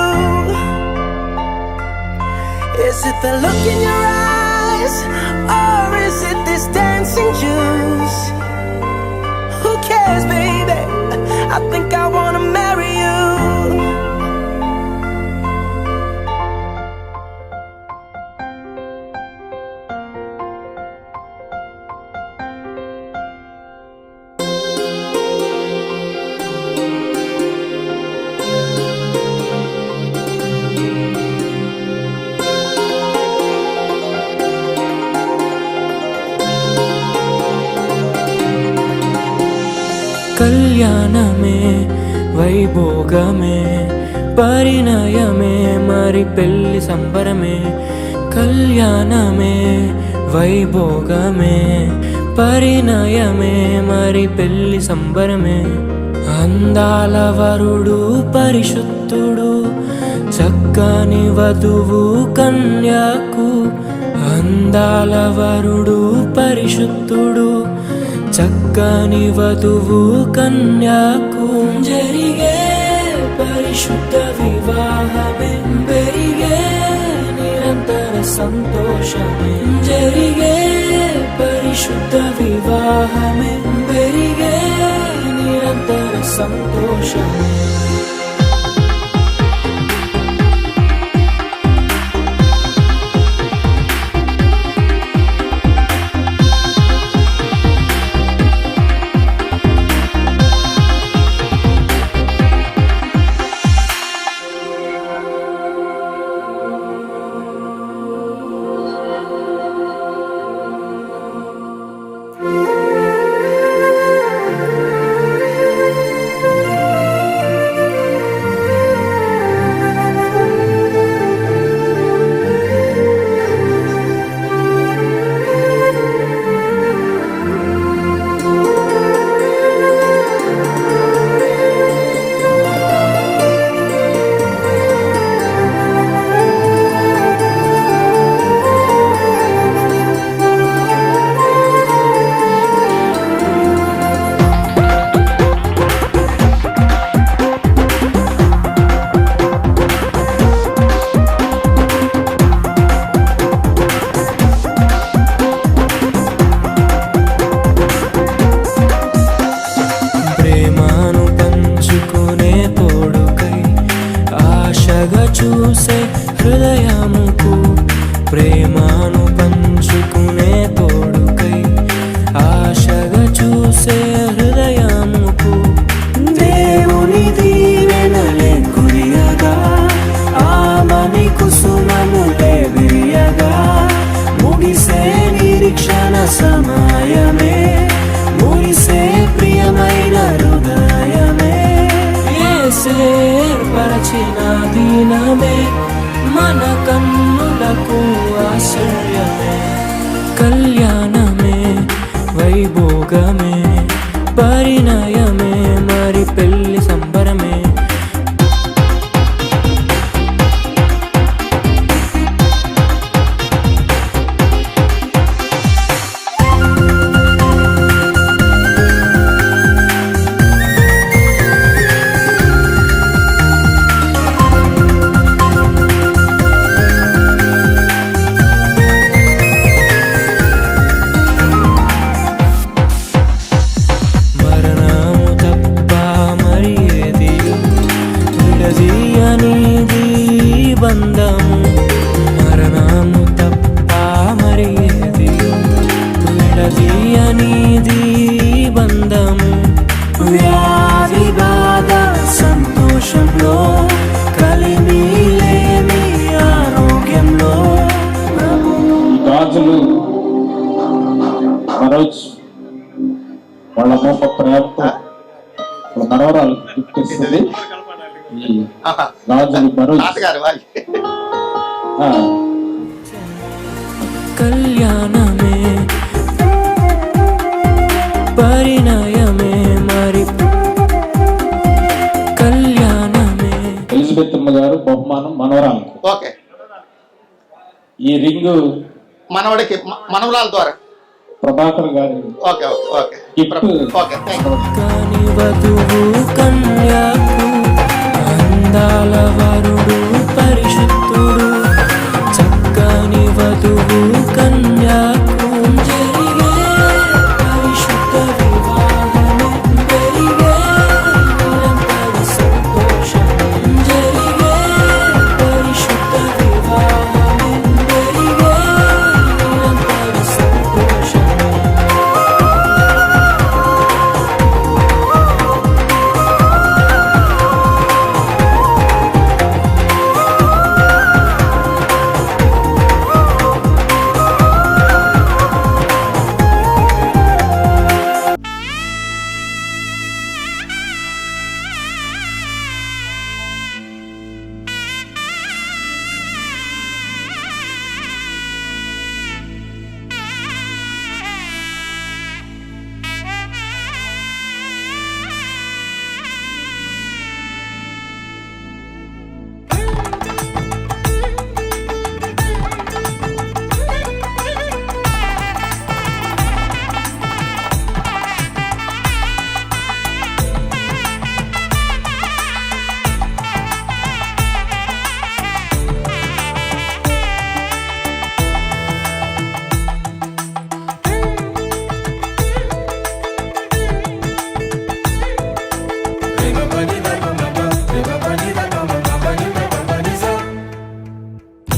Is it the look in your eyes, or is it this dancing juice? Who cares, baby? I think I wanna marry you. కళ్యాణమే వైభోగమే పరిణయమే మరి పెళ్లి సంబరమే. కళ్యాణమే వైభోగమే పరిణయమే మరి పెళ్లి సంబరమే. అందాల వరుడు పరిశుద్ధుడు చక్కని వధువు కన్యకు. అందాల వరుడు పరిశుద్ధుడు చక్కని వధువు కన్యకు. జరిగే పరిశుద్ధ వివాహమే పెరిగే నిరంతర సంతోషమే. జరిగే పరిశుద్ధ వివాహమే పెరిగే నిరంతర సంతోషమే. చూసే హృదయముకు ప్రేమను పంచుకునే తోడుకై ఆశగా చూసే హృదయముకు. దేవుని దీవెనలే కురియగా ఆమని కుసుమములే విరియగా ముగిసే నిరీక్షణ సమయమే ముగిసే ప్రియమైన హృదయమే. ఏర్పరచిన దీనమే మన కన్నులకు ఆశ్చర్యమే. కళ్యాణమే వైభోగమే పరిణయమే మరి పెళ్లి సంబరమే. బంధము మరణము తప్ప మరి ఏది విడదీయనిది బంధము. వ్యాధి బాధ సంతోషంలో కలిమి లేని ఆరోగ్యంలో. గాజులు మనోజ్ వాళ్ళ అమ్మ ప్రేమతో వాళ్ళ మనవరాలు గిఫ్ట్ ఇస్తుంది. గాజులు మనోజ్ కళ్యాణమే పరిణయమే మరి కళ్యాణమే. ఎలిజబెత్ అమ్మ గారు బహుమానం మనవరాలు. ఓకే, ఈ రింగ్ మనవడికి మనవరాల ద్వారా ప్రభాకర్ గారి. Okay okay okay gift. Okay, thank you. అందాల వరుడు పరిశుద్ధుడు చక్కని వధువు కన్యాకుం జరిగే పరిశుద్ధ వివాహము జరిగే నిరంతర సంతోషం జరిగే పరిశుద్ధ వివాహము జరిగే నిరంతర సంతోషం.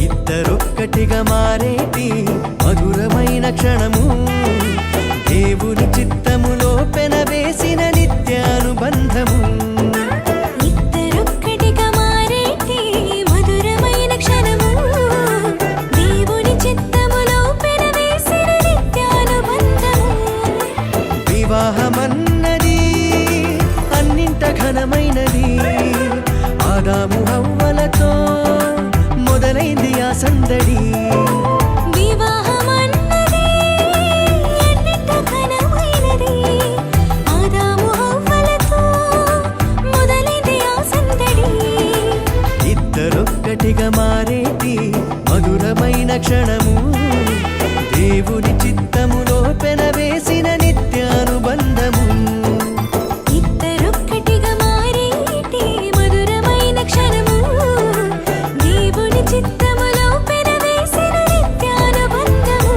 ఇద్దరొక్కటిగా మారేటి మధురమైన క్షణము దేవుని చిత్తములో పెనవేసిన నిత్యానుబంధము. ఇద్దరొక్కటిగా మారేటి మధురమైన క్షణము దేవుని చిత్తములో పెనవేసిన నిత్యానుబంధము. వివాహమన్నది అన్నింట ఘనమైనది ఆదాము హవ్వలతో మొదలైంది ఆ సందడి. వివాహమన్నది అన్నింట ఘనమైనది ఆదాము హవ్వలతో మొదలైంది ఆ సందడి. ఇద్దరొక్కటిగా మారేటి మధురమైన క్షణము దేవుని చిత్తములో పెనవేసిన నిత్యానుబంధము. ఇద్దరొక్కటిగా మారేటి మధురమైన క్షణము దేవుని చిత్తములో పెనవేసిన నిత్యానుబంధము.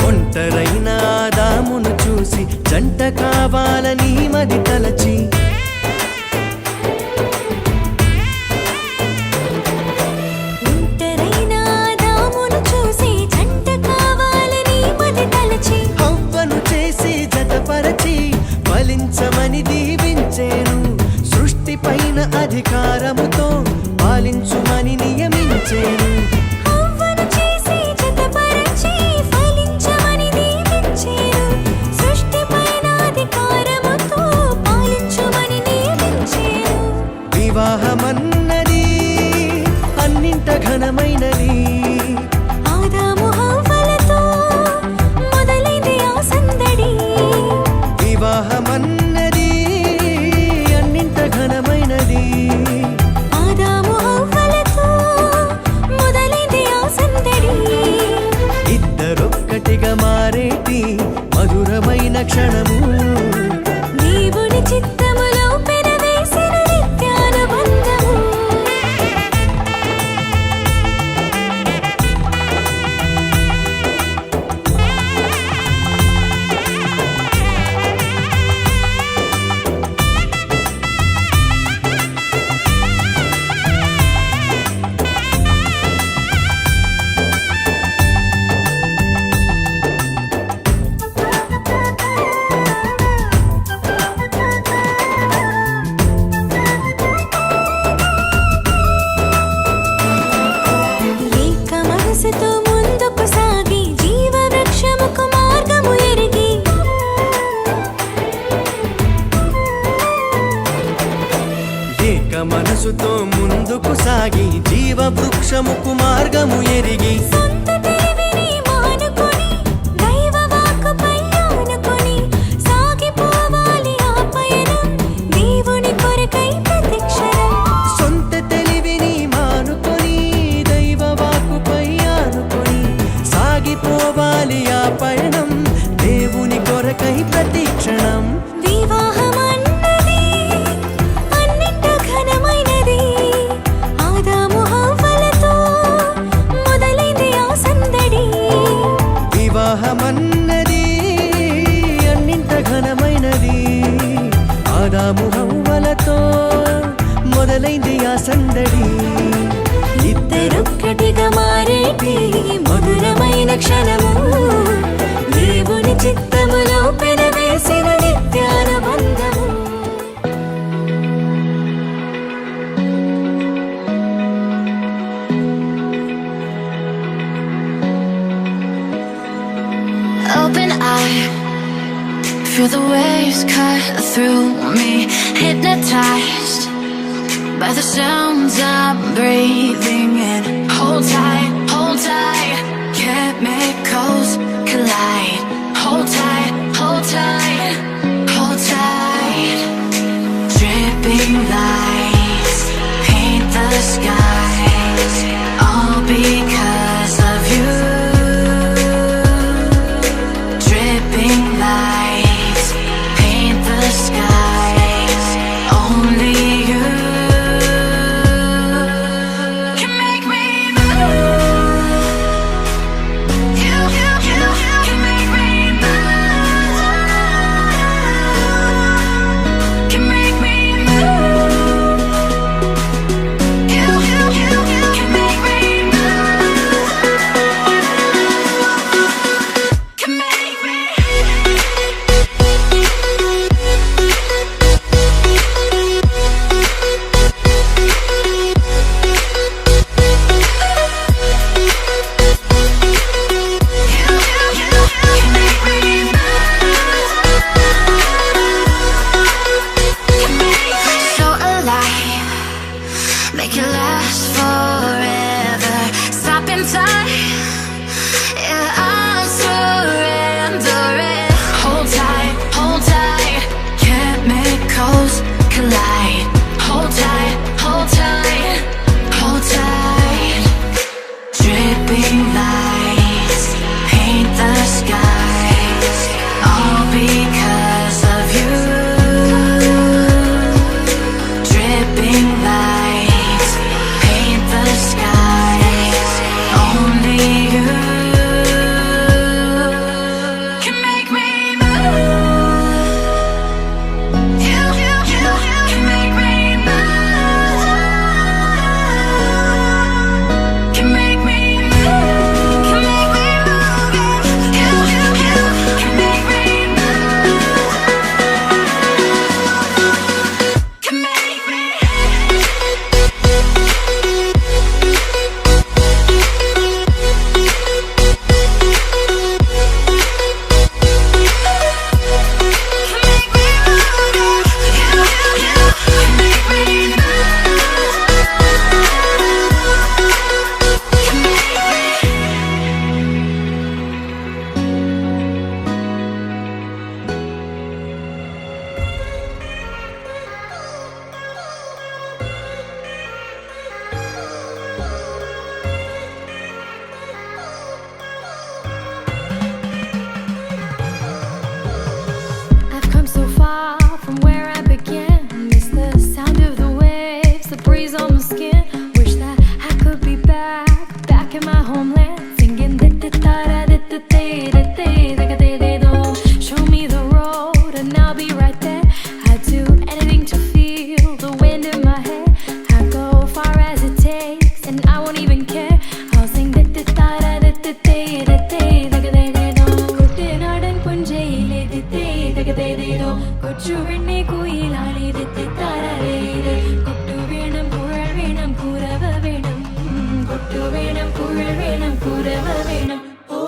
ఒంటరైన ఆదామును చూసి జంట కావాలని మది తలచి ఒంటరైన ఆదామును చూసి జంట కావాలని మది తలచి హవ్వను చేసి జతపరచి ఫలించమని దీవించేను. సృష్టి పైన అధికారముతో పాలించుమని నియమించేను. హవ్వను చేసి జతపరచి ఫలించమని దీవించెను. సృష్టిపైన అధికారముతో పాలించుమని నియమించెను. వివాహమన్నది అన్నింట ఘనమైనది ఆదాము హవ్వలతో మొదలైంది ఆ సందడి. వివాహమన్నది అన్నింట ఘనమైనది ఆదాము హవ్వలతో మొదలైంది ఆ సందడి. ఇద్దరొక్కటిగా మారేటి మధురమైన క్షణము దేవుని చిత్తములో పెనవేసిన నిత్యానుబంధము. మనసుతో ముందుకు సాగి జీవవృక్షముకు మార్గము ఎరిగి సొంత తెలివిని మానుకొని దైవ వాక్కుపై ఆనుకొని సాగిపోవాలి ఆ పయనం దేవుని కొరకై ప్రతిక్షణం. సొంత తెలివిని మానుకొని దైవ వాక్కుపై ఆనుకొని సాగిపోవాలి ఆ పయనం దేవుని కొరకై ప్రతిక్షణం. వివాహమన్నది అన్నింట ఘనమైనది. ఆదాము హవ్వలతో మొదలైంది ఆ సందడి. వివాహమన్నది అన్నింట ఘనమైనది. ఆదాము హవ్వలతో మొదలైంది ఆ సందడి. ఇద్దరొక్కటిగా మారేటి మధురమైన క్షణము దేవుని చిత్తములో పెనవేసిన నిత్యానుబంధము. Open eye, feel the waves cut through me. Hypnotized by the sounds I'm breathing in. Hold tight, chemicals collide. Hold tight, hold tight, hold tight. Dripping lights paint the skies, all because of you. Dripping lights paint the skies, only you can make me move. You can make me move. Can make me move. You can make me move. Can make me. So alive, make it last forever. Stop in time, yeah, I'm surrendering. Hold tight, chemicals collide. Hold tight, hold tight, hold tight. Dripping lights paint the skies, all because of you. Dripping lights paint the skies, only you can make me move. You can make me move. Can make me move. Can make me move. You can make me move. Can make me. I've come so far from where I began. Miss the sound of the waves, the breeze on my skin. Wish that I could be back in my homeland, singing show me the road and I'll be right there. I'd do anything to feel the wind in my hair. I'd go far as it takes and I won't even care. I'll sing കുട്ടനാടൻ പുഞ്ചയിലെ കൊച്ചു പെണ്ണെ കുയിലാളി കൊട്ടു വേണം കുഴൽ വേണം കുരവ വേണം കൊട്ടു വേണം കുഴൽ വേണം കുരവ വേണം. ഓ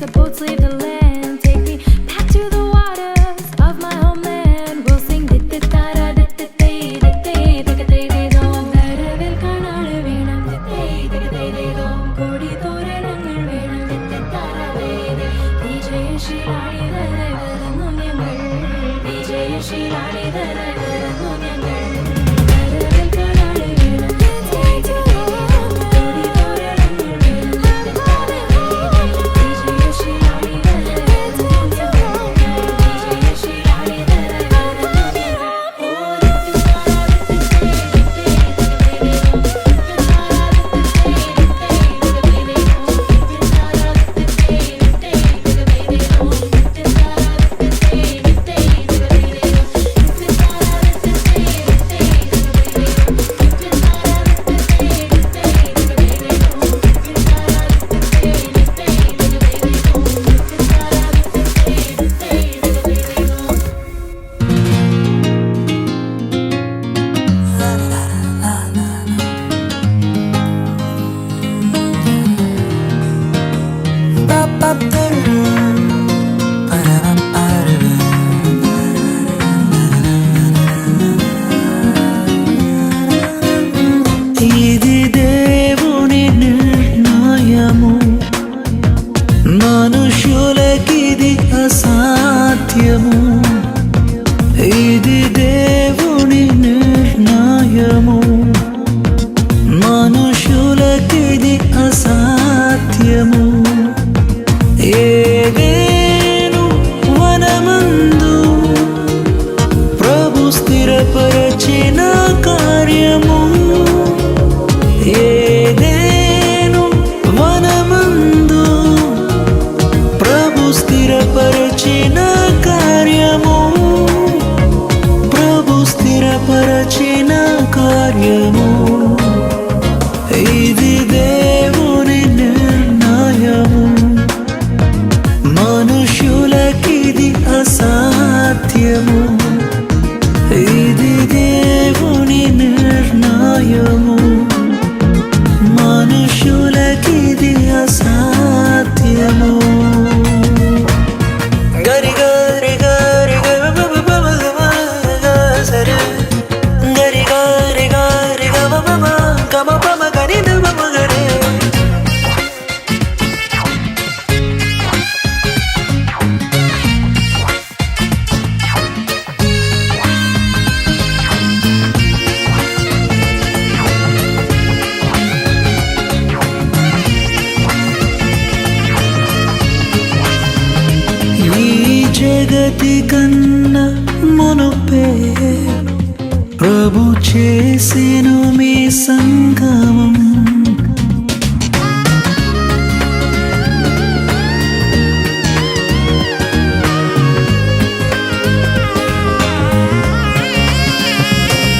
the boats leave the land. Take me back to the waters of my homeland. We'll sing dit-dit-da-da, dit-dit-day, dit-day, dit-day-day-do. കരവിൽ കാണാതെ വേണം dit-day-day-day-do. കൊടി തോരണങ്ങൾ വേണം dit-dit-da-da-day-day. വിജയശീലാളിതരായി വരുന്നു ഞങ്ങൾ. വിജയശീലാളിതരായി വരുന്നു ഞങ്ങൾ. കരവിൽ കാണാതെ വേണം dit-day-day-do. കൊടി തോരണങ്ങൾ വേണം ఇది దేవుని నిర్ణయము, మనుషులకిది అసాధ్యము. ఇది దేవుని నిర్ణయము, మనుషులకిది అసాధ్యము. ఏదేను వనమందు ప్రభు స్థిరపరచిన కార్యము. ఏదేను వనమందు ప్రభు స్థిరపరచిన కార్యము. ప్రభు స్థిరపరచిన కార్యము. ఇది దేవుని నిర్ణయము, మనుషులకిది అసాధ్యము. ఇది దేవుని నిర్ణయము, మనుషులకిది అసాధ్యము. గరి గరి గరి సరే గరి గరి గరి గమ పమ గరి గరే. జగతి కన్నా మునుపే ప్రభు చేసెను మీ సంగమం.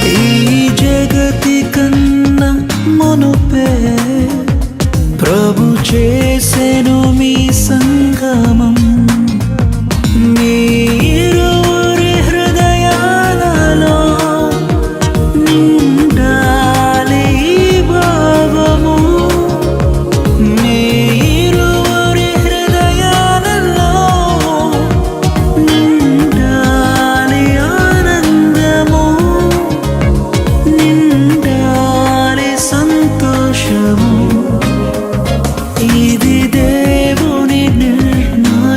ఈ జగతి కన్నా మునుపే ప్రభు చేసెను మీ సంగమం. మీరురి హృదయాలలో నిండాలి భావము. మీరురి హృదయాలలో నిండాలి ఆనందము. నిండాలి సంతోషము. ఇది దేవుని నిర్ణయం.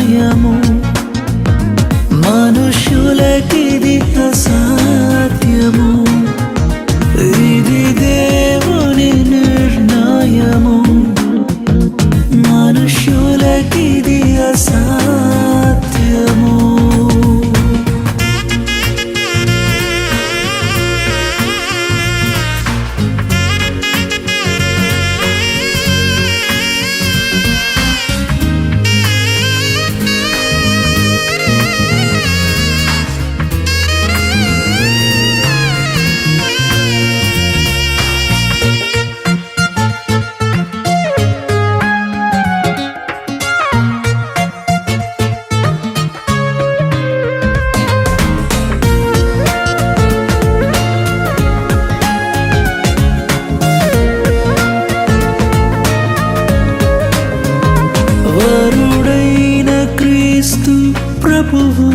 ప్రభువు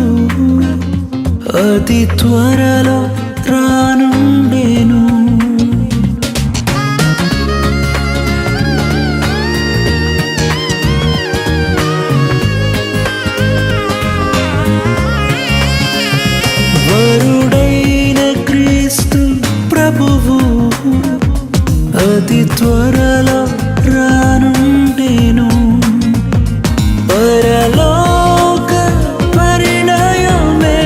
అతి త్వరలో రానుండెను. వరుడైన క్రీస్తు ప్రభువు అతి త్వరలో రానుండెను. పరలోక పరిణయమే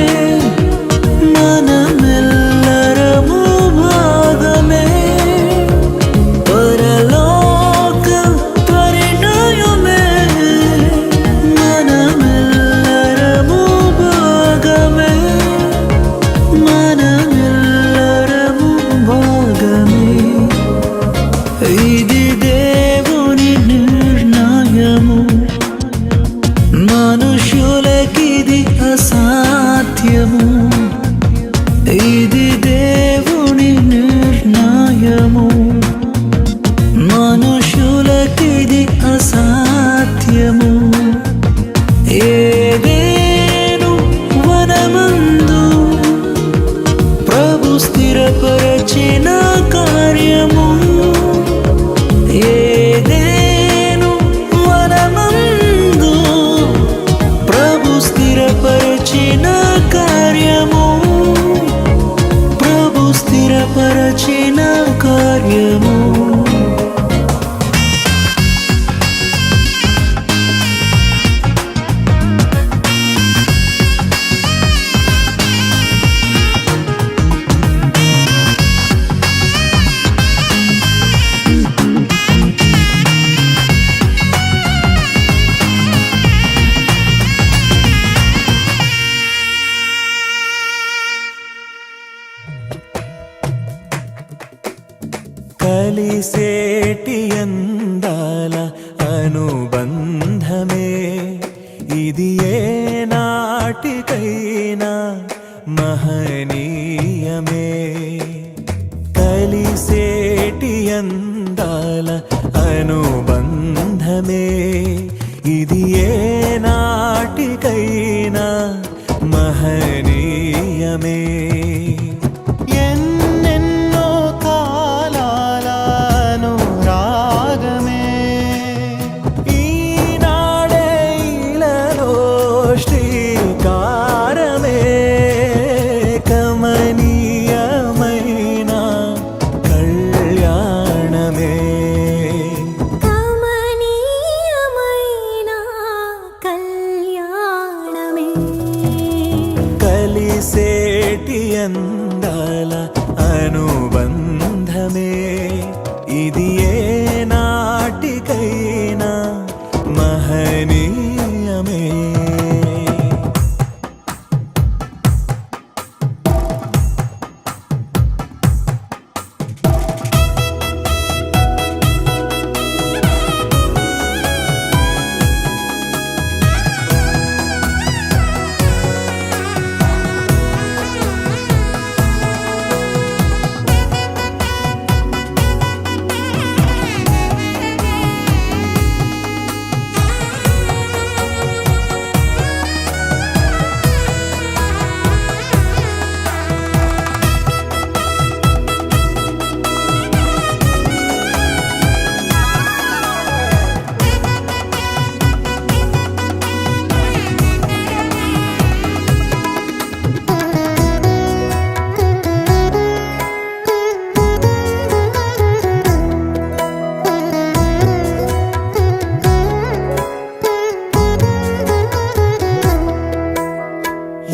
మనమెల్లరము భాగమే. పరలోక పరిణయమే మనమెల్లరము భాగమే. మనమెల్లరము భాగమే. ఇది దేవుని నిర్ణయము, మనుషులకిది అసాధ్యము. ఇది దేవుని నిర్ణయము, మనుషులకిది అసాధ్యము. ఏదేను వనమందు ప్రభు స్థిరపరచిన కార్యము. ఏదేను వనమందు ప్రభు స్థిరపరచిన కార్యము. ప్రభు స్థిరపరచిన కార్యము. కలిసేటి అందాల అనుబంధమే ఇది ఏ నాటికైనా మహనీయమే. కలిసేటి అందాల అనుబంధమే ఇది ఏ నాటికైనా మహనీయమే. ఎన్నెన్నో కాలాలను రాగమే ఈనాడే ఇలలో శ్రీకారమే. కమనీయమైన కళ్యాణమే. కమనీయమైన కళ్యాణమే. కలిసేటి అందాల అనుబంధమే ఇది ఏ నాటికైనా మహనీయమే.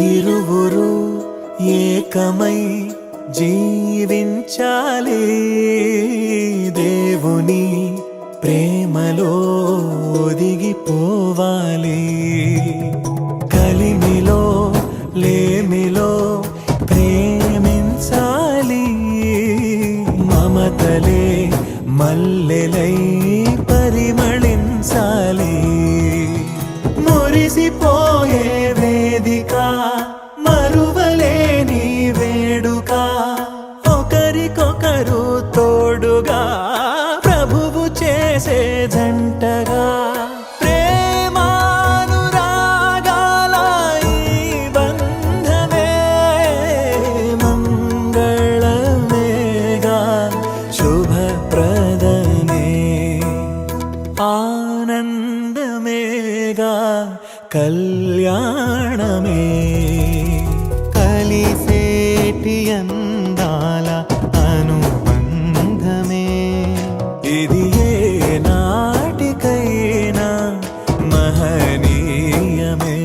ఇరువురు ఏకమై జీవించాలి. దేవుని ప్రేమలో ఒదిగిపోవాలి. కలిమిలో లేమిలో ప్రేమించాలి. మమతలే మల్లెలై పరిమళించాలి. మురిసిపోయే వేదిక మరువలేని వేడుక. ఒకరికొకరు తోడుగా ప్రభువు చేసే జంటగా. ప్రేమానురాగాల ఈ చేసేగా కళ్యాణమే కలిసేటి అందాల అనుబంధమే ఇది ఏ నాటికైనా మహనీయమే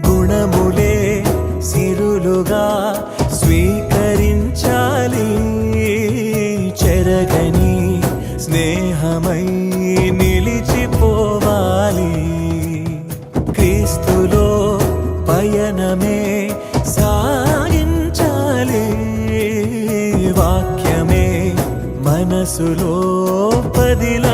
గుణములే సిరులుగా స్వీకరించాలి చెరగని స్నేహమై నిలిచిపోవాలి క్రీస్తులో పయనమే సాగించాలి వాక్యమే మనసులో పదిల